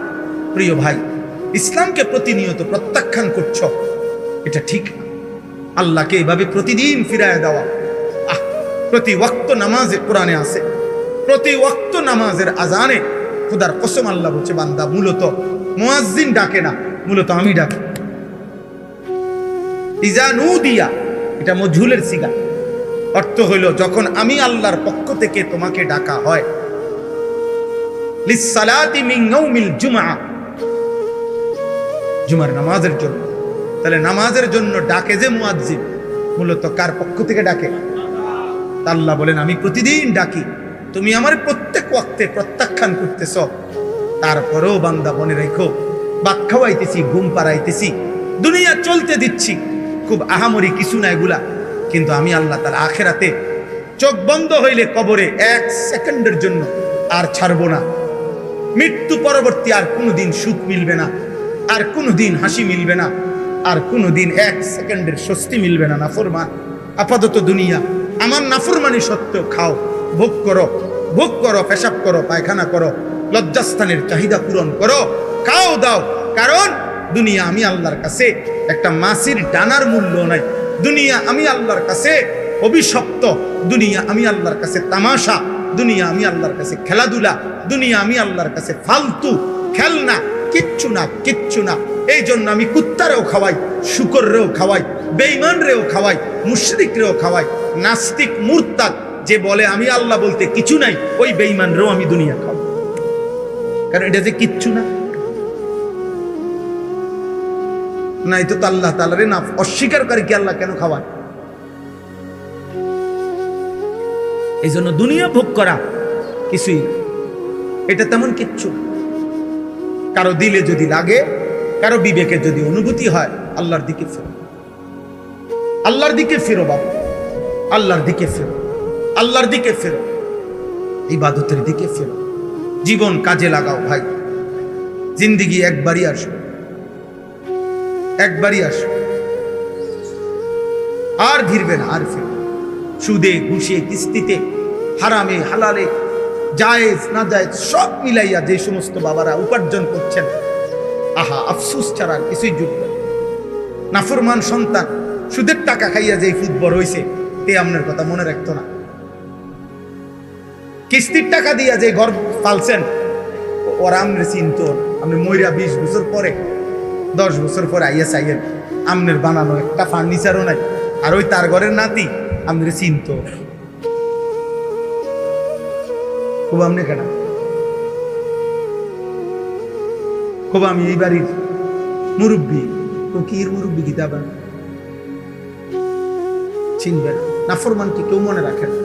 প্রিয় ভাই, ইসলামকে প্রতিনিয়ত প্রত্যাখ্যান করছো, এটা ঠিক না। আল্লাহকে এভাবে প্রতিদিন ফিরায় দেওয়া, প্রতি ওয়াক্ত নামাজে কোরআনে আছে, প্রতি ওয়াক্ত নামাজের আজানে খোদার কসম আল্লাহ বলছে, বান্দা মূলত মুয়াজ্জিন ডাকে না, মূলত আমি ডাকি। ইজা নুদিয়া, এটা মজহুলের সিগা, অর্থ হইল যখন আমি আল্লাহর পক্ষ থেকে তোমাকে ডাকা হয়, লিসসালাতি মিন ইয়াউমিল জুমআ, জুমার নামাজের জন্য। তাহলে নামাজের জন্য ডাকে যে মুয়াজ্জিন, মূলত কার পক্ষ থেকে ডাকে? আল্লাহ বলেন, আমি প্রতিদিন ডাকি, তুমি আমার প্রত্যেক ওয়াক্তে প্রত্যাখ্যান করতেছ। তারপরেও বান্দা মনে রেখো, ভাত খাওয়াইতেছি, ঘুম পাড়াইতেছি, দুনিয়া চলতে দিচ্ছি, খুব আহামরি কিছু না এগুলা, কিন্তু আমি আল্লাহ তাআলা আখিরাতে চোখ বন্ধ হইলে কবরে 1 সেকেন্ডের জন্য আর ছাড়বো না। মৃত্যু পরবর্তী আর কোনোদিন সুখ মিলবে না, আর কোনোদিন হাসি মিলবে না, আর কোনোদিন এক সেকেন্ডের স্বস্তি মিলবে না। নাফরমান আপাতত দুনিয়া আমার নাফরমানি সত্ত্বেও খাও, ভোগ করো, ভোগ করো, পেশাব করো, পায়খানা করো, লজ্জাস্থানের চাহিদা পূরণ করো, খাও দাও। কারণ দুনিয়া আমি আল্লাহর কাছে একটা মাছির ডানার মূল্য নাই। দুনিয়া আমি আল্লাহর কাছে অভিশপ্ত, দুনিয়া আমি আল্লাহর কাছে তামাশা, দুনিয়া আমি আল্লাহর কাছে খেলাধুলা, দুনিয়া আমি আল্লাহর কাছে ফালতু খেলনা, কিচ্ছু না, কিচ্ছু না। এই জন্য আমি কুত্তারেও খাওয়াই, শুকররেও খাওয়াই, বেঈমানরেও খাওয়াই, মুশরিকরেও খাওয়াই। নাস্তিক মুরতাদ যে বলে আমি আল্লাহ বলতে কিছু নাই, ওই বেঈমানরেও আমি দুনিয়া খাওয়াই। কারণ এটা যে কিচ্ছু না, নাই তো আল্লাহ তাআলারে না অস্বীকারী কি আল্লাহ কেন খাওয়ায়? এই জন্য দুনিয়া ভোগ করা কিছুই না, এটা তেমন কিচ্ছু। কারো দিলে যদি লাগে, কারো বিবেকে যদি অনুভূতি হয়, আল্লাহর দিকে ফেরো, আল্লাহর দিকে ফেরো বাবা, আল্লাহর দিকে ফেরো, আল্লাহর দিকে ফেরো, ইবাদতের দিকে ফেরো। জীবন কাজে লাগাও ভাই। জিন্দেগি একবারই আসবে, একবারই আসবে, আর ফিরবে না, আর ফিরবে। সুদে, ঘুষে, কিস্তিতে, হারামে, হালালে, জায়েজ না জায়েজ সব মিলাইয়া যে সমস্ত বাবারা উপার্জন করছেন, আহা আফসুস ছাড়া আর কিছুই জুটবে না। নাফরমান সন্তান সুদের টাকা খাইয়া যে ফুটবল হইছে, তে আপনার কথা মনে রাখতো না। কিস্তির টাকা দিয়া যে ঘর পালছেন, ওরা আমনে চিনত, আপনি মইরা 20 বছর পরে, 10 বছর পরে আইয়া চাইয়েন আমনের বানানো একটা ফার্নিচারও নাই, আর ওই তার ঘরের নাতি আমনে চিনত। খুব আমনে কেনা, খুব আমি এই বাড়ির মুরব্বী, তো কি মুরব্বী কিতাব চিনবে না। নাফরমানকে কেউ মনে রাখে না,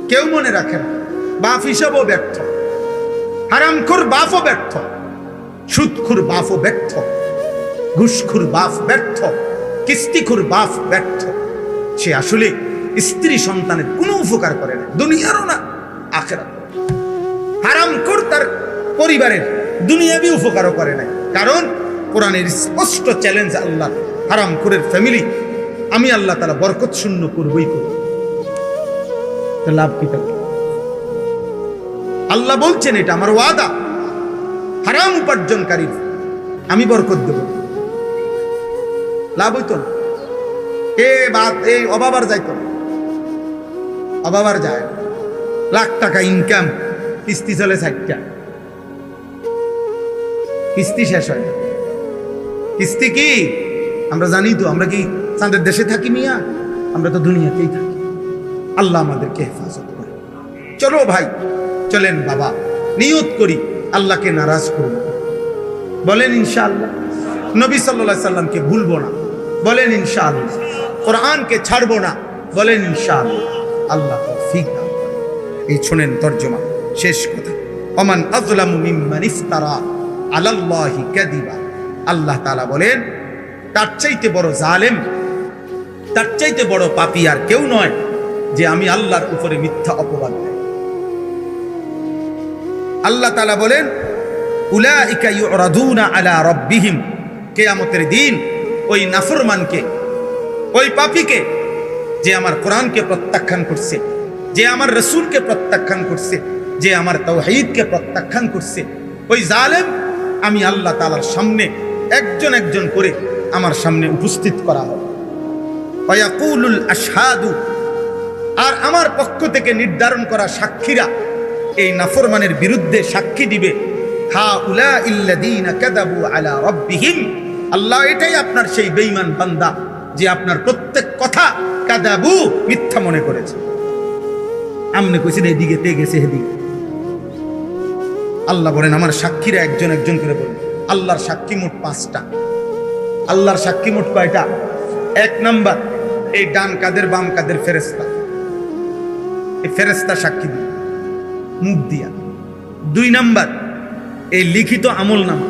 কেউ মনে রাখে না। বাপ হিসাবও ব্যর্থ, হারামখোর বাপও ব্যর্থ, সুদখোর বাপও ব্যর্থ, ঘুষখোর বাপ ব্যর্থ, কিস্তিখোর বাপ ব্যর্থ। সে আসলে স্ত্রী সন্তানের কোনো উপকার করে না, দুনিয়ারও না আখিরাত। হারামখোর তার পরিবারের দুনিয়াবি উপকারও করে না। কারণ কোরআনের স্পষ্ট চ্যালেঞ্জ আল্লাহ, হারামখোরের ফ্যামিলি আমি আল্লাহ তাআলা বরকত শূন্য করবই করব। তো লাভ কি থাকে? আল্লাহ বলছেন এটা আমার ওয়াদা, হারাম উপার্জনকারী আমি বরকত দেব। লাভ হইতো না, এই অভাবার যাইতো না, অভাবার যায়। লাখ টাকা ইনকাম, কিস্তি চলে 60টা, কিস্তি শেষ হয় না। কিস্তি কি আমরা জানি তো, আমরা কি চাঁদের দেশে থাকি মিয়া? আমরা তো দুনিয়াতেই থাকি। আল্লাহ আমাদেরকে হেফাজত করে। চলো ভাই, চলেন বাবা, নিয়ত করি আল্লাহকে নারাজ করব। বলেন ইনশাআল্লাহ। নবী সাল্লাল্লাহু আলাইহি সাল্লামকে ভুলবো না, বলেন ইনশাআল্লাহ। কোরআনকে ছাড়বো না, বলেন ইনশাআল্লাহ। আল্লাহ তৌফিক দান করেন। এই শুনেন তরজমা, শেষ কথা। ওমান আযলামু মিম্মান ইফতারা আলাল্লাহি কাযিবা। আল্লাহ তাআলা বলেন, তার চাইতে বড় জালেম, তার চাইতে বড় পাপী আর কেউ নয় যে আমি আল্লাহর উপরে মিথ্যা অপবাদ দেয়। আল্লাহ তাআলা বলেন, উলাইকা ইউরাদুনা আলা রাব্বিহিম। কিয়ামতের দিন ওই নাফরমানকে, ওই পাপীকে, যে আমার কোরআনকে প্রত্যাখ্যান করছে, যে আমার রাসূলকে প্রত্যাখ্যান করছে, যে আমার তাওহীদকে প্রত্যাখ্যান করছে, ওই জালেম আমি আল্লাহ তাআলার সামনে একজন একজন করে আমার সামনে উপস্থিত করা হবে। ওয়ায়াকুলুল আশহাদু, আর আমার পক্ষ থেকে নির্ধারণ করা সাক্ষীরা এই নাফরমানের বিরুদ্ধে সাক্ষী দিবে। হাউলাইল্লাযীনা কাযাবু আলা রাব্বিহিম। আল্লাহ এটাই আপনার সেই বেঈমান বান্দা যে আপনার প্রত্যেক কথা কাযাবু, মিথ্যা মনে করেছে। আমনে কইছেন এদিকে তে গেছে এদিকে। আল্লাহ বলেন আমার সাক্ষীরা একজন একজন করে বলেন। আল্লাহর সাক্ষী মোট 5টা। আল্লাহর সাক্ষী মোট কয়টা? 1 নাম্বার, এই ডান কাদের বাম কাদের ফেরেশতা, এই ফেরেশতা সাক্ষী দিবে মুখ দিয়া। 2 নাম্বার, এই লিখিত আমল নামা,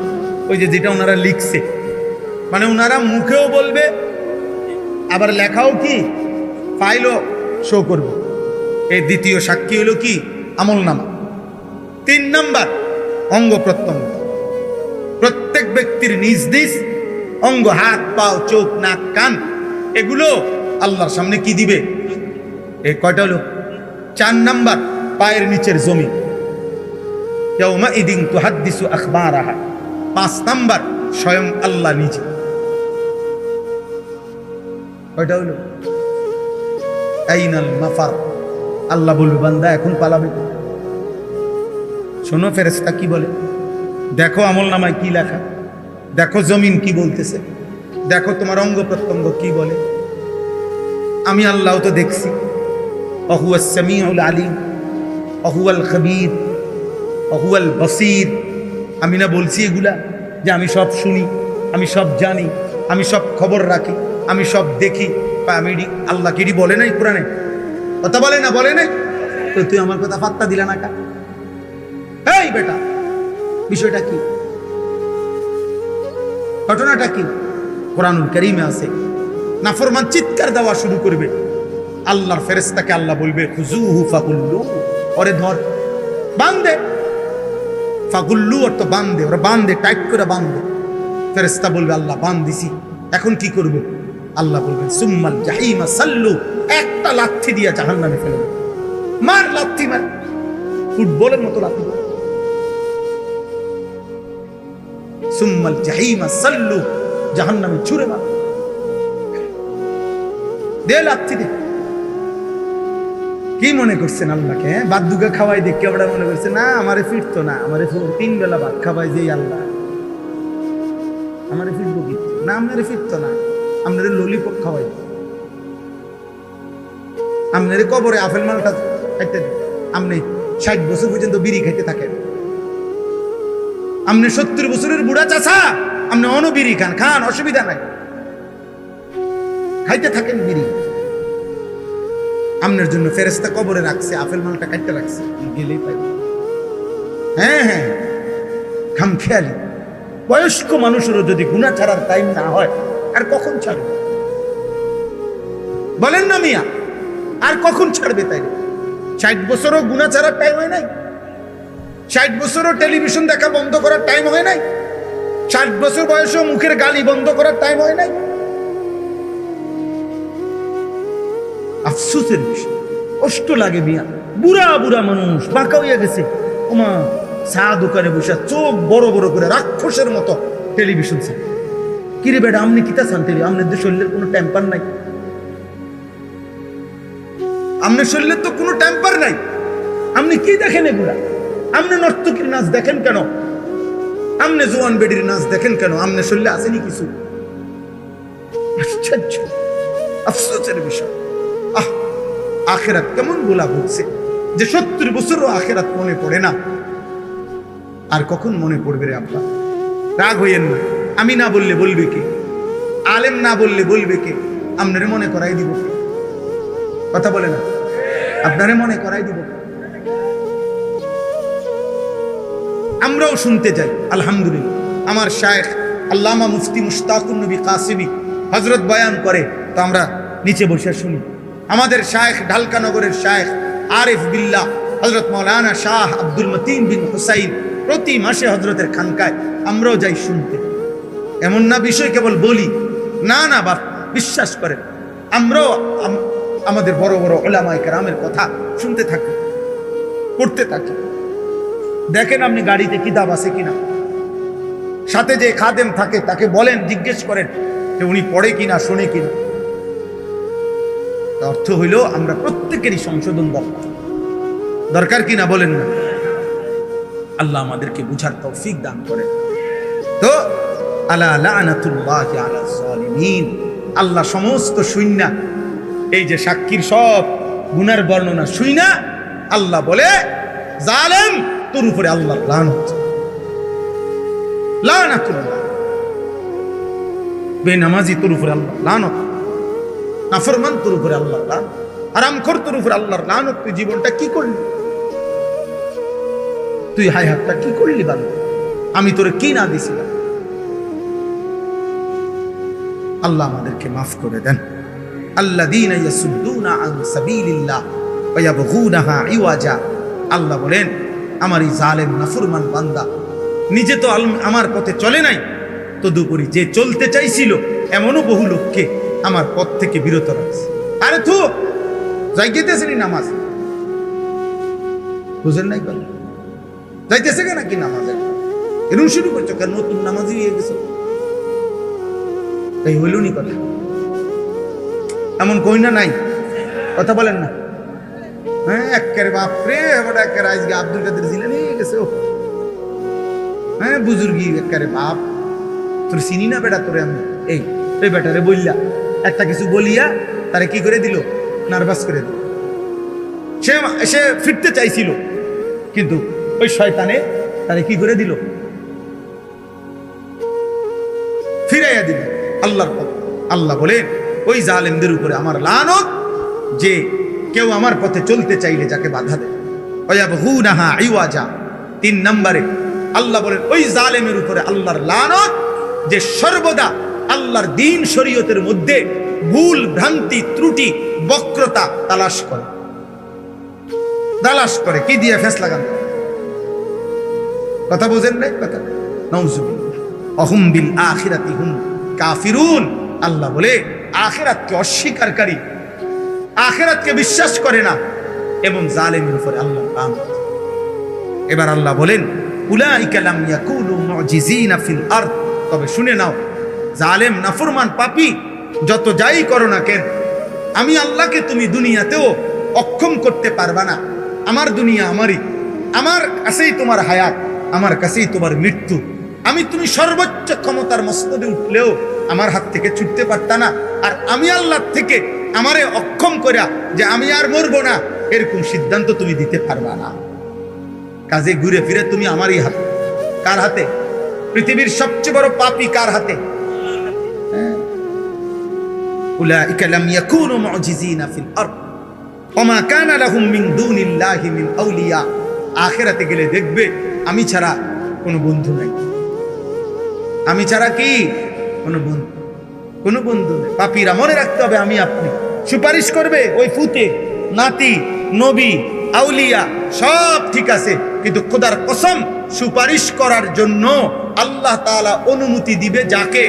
ওই যে যেটা ওনারা লিখছে, মানে ওনারা মুখেও বলবে, আবার লেখাও কি ফাইলও শো করবে। এই দ্বিতীয় সাক্ষী হলো কি? আমল নামা। 3 নাম্বার অঙ্গ প্রত্যঙ্গ। প্রত্যেক ব্যক্তির নিজ নিজ অঙ্গ, হাত, পাও, চোখ, নাক, কান, এগুলো আল্লাহর সামনে কি দিবে? এই কয়টা হলো? 4 নাম্বার পায়ের নিচের জমি। ইয়াউমাইদিন তুহাদ্দিসু আখবারাহা। 5 নাম্বার স্বয়ং আল্লাহ নিজে। কয়টা হলো? আইনাল মাফার। আল্লাহ বলবে বান্দা এখন পালাবে। শোনো ফেরেশতা কি বলে, দেখো আমল নামায় কি লেখা, দেখো জমিন কি বলতেছে, দেখো তোমার অঙ্গ প্রত্যঙ্গ কি বলে। আমি আল্লাহ তো দেখছি। অহুয়াস সামিউল আলিম, অহুয়াল খবীর, অহুয়াল বসীর। আমি না বলছি এগুলা যে আমি সব শুনি, আমি সব জানি, আমি সব খবর রাখি, আমি সব দেখি। আমি আল্লাহ কি বলে নাই কোরআনে? কথা বলে না, বলে নাই? তো তুই আমার কথা পাত্তা দিলা না কা? এই বেটা, বিষয়টা কি? ঘটনাটা কি? কোরআনুল কারীমে আছে। নাফরমান চিৎকার দেওয়া শুরু করবে, আল্লাহর ফেরেশতাকে আল্লাহ বলবে খুজুহু ফাগুল্লু, ওরে ধর, বাঁধে। ফাগুল্লু অর্থ বাঁধে, ওরা বাঁধে, টাইট করে বাঁধে। ফেরেশতা বলবে আল্লাহ বাঁধ দিছি, এখন কি করবে? আল্লাহ বলবেন সুম্মাল জাহিমা সাল্লু, একটা লাথি দিয়া জাহান্নামে ফেলে দেবে। মার লাথি, মার, ফুটবলের মতো লাথি। সুম্মাল জাহিমা সাল্লু, জাহান্নামে ছুঁড়ে মার, দে লাথি দে। কি মনে করছেন আল্লাহকে? বাদ দুগা খাওয়াই দেখে ওরা মনে করছে না আমারে ফিরতো না, আমারে 3 বেলা ভাত খাওয়াই যেই আল্লাহ, আমারে ফিরবো কি না? আপনারে ফিরতো না, আপনারে ললিপপ খাওয়াই, আপনারে কবরে আপেল মালটা খাইতে, আপনি 60 বছর পর্যন্ত বিড়ি খাইতে থাকেন, আপনি 70 বছরের বুড়া চাচা, আপনি বিড়ি খান, খান, অসুবিধা নাই, খাইতে থাকেন বিড়ি। আপনার জন্য ফেরেশতা কবরে রাখছে, আপেল মালটা কাটতে রাখছে, গেলেই পাই। হ্যাঁ হ্যাঁ, খামখেয়ালি। বয়স্ক মানুষেরও যদি গুনাহ ছাড়ার টাইম না হয়, আর কখন ছাড়বে? বলেন না মিয়া, আর কখন ছাড়বে? তাই 60 বছরও গুনাহ ছাড়ার টাইম হয় নাই? 60 বছরও টেলিভিশন দেখা বন্ধ করার টাইম হয় নাই? 60 বছর বয়সেও মুখের গালি বন্ধ করার টাইম হয় নাই? আফসোসের বিষয়, কষ্ট লাগে মিয়া। বুড়া বুড়া মানুষ বাঁকা হইয়া গেছে, ওমা চা দোকানে বসে চোখ বড় বড় করে রাক্ষসের মতো টেলিভিশন। কিরে বেটা, আপনি কিতা চান? আপনাদের শরীরের কোনো টেম্পার নাই? আপনার শরীরের তো কোনো টেম্পার নাই, আপনি কি দেখেন এগুলা? আপনি নর্তকীর নাচ দেখেন কেন? আপনি জোয়ান বেডির নাচ দেখেন কেন? আপনার শরীরে আসেনি কিছু? আশ্চর্য, আফসোসের বিষয়। আখেরাত কেমন বলা বলছে যে 70 বছরও আখেরাত মনে পড়ে না। আর কখন মনে পড়বে রে আব্বা? রাগ হইয়েন না, আমি না বললে বলবে কে? আলেম না বললে বলবে কে? আপনারে মনে করাই দিব কে? কথা বলে না, আপনারে মনে করাই দিব। আমরাও শুনতে যাই। আলহামদুলিল্লাহ, আমার শায়েখ আল্লামা মুফতি মুশতাকুন নবী কাসিমি হযরত বয়ান করে, তো আমরা নিচে বসে শুনি। আমাদের শায়েখ ঢালকানগরের শায়েখ আরিফ বিল্লাহ হযরত মাওলানা শাহ আব্দুল মতিন বিন হুসাইন প্রতি মাসে হযরতের খানকায় আমরাও যাই শুনতে। এমন না বিষয় কেবল বলি, না না বাপ, বিশ্বাস করেন, আমরাও আমাদের বড় বড় উলামায়ে কেরামের কথা শুনতে থাকি, পড়তে থাকি। দেখেন আপনি গাড়িতে কিতাব আছে কিনা, সাথে যে খাদেম থাকে তাকে বলেন, জিজ্ঞেস করেন যে উনি পড়ে কিনা, শোনে কিনা। অর্থ হইল আমরা প্রত্যেকেরই সংশোধন দরকার কিনা, বলেন না? আল্লাহ আমাদেরকে বুঝার তৌফিক দান করেন। তো আলা লানাতুল্লাহি আলা যালিমিন, আল্লাহ সমস্ত শুইনা, এই যে সাক্ষীর সব গুনার বর্ণনা শুইনা আল্লাহ বলে, জালেম তোর উপরে আল্লাহর লানত, লানাতুল্লাহ। বেনামাজি তোর উপরে আল্লাহর লানত, নাফরমান তোর উপরে আল্লাহর লানত, হারামখোর তোর উপরে আল্লাহর লানত। তুই জীবনটা কি করলি? তুই হায়াতটা কি করলি বাবা? আমি তোরে কি না দিছিলাম? আল্লাহ আমাদেরকে মাফ করে দেন। আল্লাযীনা ইয়াসুদ্দুনা আন সাবিলিল্লাহ ওয়া ইয়াবগুনাহা ইওয়াজা, আল্লাহ বলেন আমার এই জালেম নাফরমান বান্দা নিজে তো আমার পথে চলে নাই, তদুপরি যে চলতে চাইছিল এমনও বহু লোককে আমার পথ থেকে বিরত রাখছে। আরে থু যাইতেছেনি নামাজ, বুঝেন নাই কথা যাইতেছে কেন কি নামাজ এরকম শুরু করছো কেন? নতুন নামাজই হয়ে গেছো, তাই হইল নি কথা? এমন কই না নাই, কথা বলেন না। হ্যাঁ একেবারে বাপরে, এবার একেবারে আজকে আব্দুল কাদের জিলানী হয়ে গেছে। হ্যাঁ বুজুর্গি একেবারে বাপ, তোর চিনি না বেটা তোরে আমি। এই বেটারে বললা একটা কিছু বলিয়া তারে কি করে দিল, নার্ভাস করে দিল। সে ফিরতে চাইছিল কিন্তু ওই শয়তানে তারে কি করে দিল, ফিরাইয়া দিল আল্লাহর পথ। আল্লাহ বলে ওই জালেমদের উপরে আমার লানত, যে কেউ আমার পথে চলতে চাইলে যাকে বাধা দেয়। ওয়ায়াবগুনাহা ইওয়াজা, 3 নম্বরে আল্লাহ বলেন ওই জালেমের উপরে আল্লাহর লানত, যে সর্বদা আল্লাহর দ্বীন শরীয়তের মধ্যে ভুল ভ্রান্তি ত্রুটি বক্রতা তালাশ করে। কি দিয়ে ফেস লাগান, কথা বোঝেন নাই কথা? নাউযুবিল্লাহ। অহুম বিল আখিরাতি হুম কাফিরুন। আল্লাহ বলে আখিরাতকে অস্বীকারী, আখিরাতকে বিশ্বাস করে না এবং জালেমের উপরে আল্লাহ লানত। এবার আল্লাহ বলেন উলাইকা লাম ইয়াকুনু মুজিজিনা ফিল আরদ। তবে শুনে নাও, জালেম নাফরমান পাপী যত যাই করো না কেন, আমি আল্লাহকে তুমি দুনিয়াতেও অক্ষম করতে পারবা না। আমার দুনিয়া আমারই, আমার কাছেই তোমার হায়াত, আমার কাছেই তোমার মৃত্যু। তুমি সর্বোচ্চ ক্ষমতার মস্তদে উঠলেও আমার হাত থেকে ছুটতে পারতা না। আর আমি আল্লাহ থেকে আমারে অক্ষম করিয়া যে আমি আর মরবো না, এরকম সিদ্ধান্ত তুমি দিতে পারবা না। কাজে ঘুরে ফিরে তুমি আমারই হাতে। কার হাতে? পৃথিবীর সবচেয়ে বড় পাপী কার হাতে? উলাইকা লাম ইয়াকুনু মুজিজিনা ফিল আরদ ওয়া মা কানা লাহুম মিন দুনিল্লাহি মিন আউলিয়া। আখিরাতে গেলে দেখবে আমি ছাড়া কোনো বন্ধু নাই। আমি ছাড়া কি কোনো বন্ধু নেই। পাপীরা মনে রাখতে হবে আমি আপনি সুপারিশ করবে ওই ফুতে, নাতি, নবী, আউলিয়া সব ঠিক আছে, কিন্তু খোদার কসম সুপারিশ করার জন্য আল্লাহ তাআলা অনুমতি দিবে যাকে,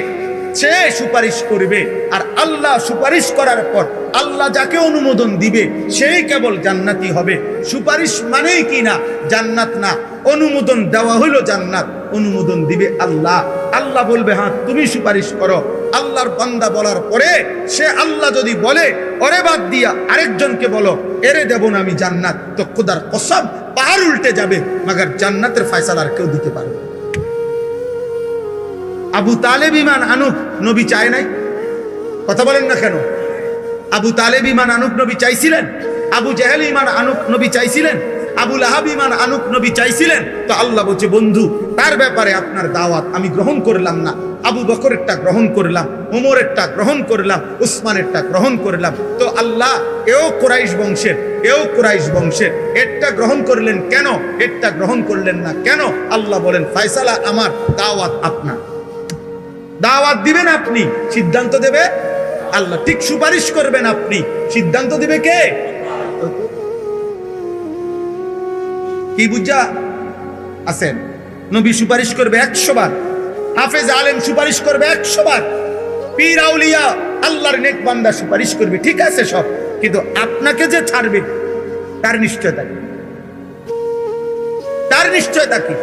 সে সুপারিশ করবে। আর আল্লাহ সুপারিশ করার পর আল্লাহ যাকে অনুমোদন দিবে সেই কেবল জান্নাতি হবে। সুপারিশ মানেই কি না জান্নাত না, অনুমোদন দেওয়া হইল জান্নাত। অনুমোদন দিবে আল্লাহ। আল্লাহ বলবে হ্যাঁ তুমি সুপারিশ করো। আল্লাহর বান্দা বলার পরে সে আল্লাহ যদি বলে ওরে বাদ দিয়া আরেকজনকে বলো এরে দেব না আমি জান্নাত, তো খোদার কসম পাহাড় উল্টে যাবে, মাগার জান্নাতের ফয়সালা আর কেউ দিতে পারবে। আবু তালেব ইমান আনুক নবী চায় নাই, কথা বলেন না কেন? আবু তালেব ইমান আনুক নবী চাইছিলেন? আবু জেহেল ইমান আনুক নবী চাইছিলেন? আবু লাহাব ইমান আনুক নবী চাইছিলেন? তো আল্লাহ বলছে বন্ধু তার ব্যাপারে আপনার দাওয়াত আমি গ্রহণ করলাম না। আবু বকরেরটা গ্রহণ করলাম, ওমরেরটা গ্রহণ করলাম, উসমানেরটা গ্রহণ করলাম। তো আল্লাহ এও কুরাইশ বংশের এরটা গ্রহণ করলেন কেন, এরটা গ্রহণ করলেন না কেন? আল্লাহ বলেন ফয়সালা আমার, দাওয়াত আপনার। দাওয়াত দিবেন আপনি, সিদ্ধান্ত দেবে আল্লাহ। ঠিক সুপারিশ করবেন আপনি, সিদ্ধান্ত দিবে কে? কি বুঝা আছেন? নবী সুপারিশ করবে 100 বার, হাফেজ আলেম সুপারিশ করবে 100 বার, পীর আউলিয়া আল্লাহর নেক বান্দা সুপারিশ করবে, ঠিক আছে সব, কিন্তু আপনাকে যে ছাড়বে তার নিশ্চয়তা কি?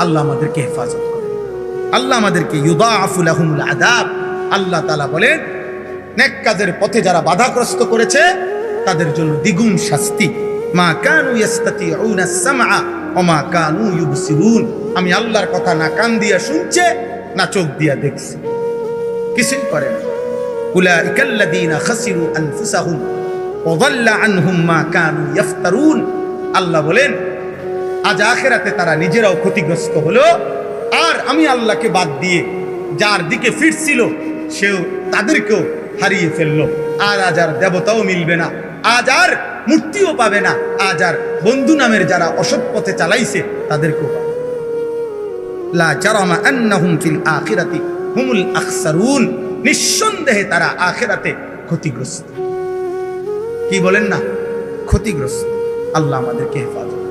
আল্লাহ আমাদেরকে হেফাজত করে, আল্লাহ আমাদেরকে ইউদাআফু লাহুমুল আযাব। আল্লাহ তাআলা বলেন নেক কাজের পথে যারা বাধাগ্রস্ত করেছে তাদের জন্য দ্বিগুণ শাস্তি। মা কানু ইস্তাতিউনা আস-সামআ ওয়া মা কানু ইউবসিরুন। আমি আল্লাহর কথা না কান দিয়া শুনছে না চোখ দিয়া দেখছে, কিছুই করে না। উলাইকাল্লাযীনা খাসিরু আনফুসাহুম ওয়া যাল্লা আনহুম মা কানু ইফতারুন। আল্লাহ বলেন আজ আখিরাতে তারা নিজেরাও ক্ষতিগ্রস্ত হলো, আর আমি আল্লাহকে বাদ দিয়ে যার দিকে ফিরছিল সেও তাদেরকেও হারিয়ে ফেললো। আর আজ আর দেবতাও মিলবে না, আজ আর মূর্তিও পাবে না, আজ আর বন্ধু নামের যারা অসৎ পথে চালাইছে তাদেরকেও পাবে। লা জারামা আন্নাহুম ফিল আখিরাতি হুমুল আখসারুন। নিঃসন্দেহে তারা আখিরাতে ক্ষতিগ্রস্ত। কি বলেন না? ক্ষতিগ্রস্ত। আল্লাহ আমাদেরকে হেফাজত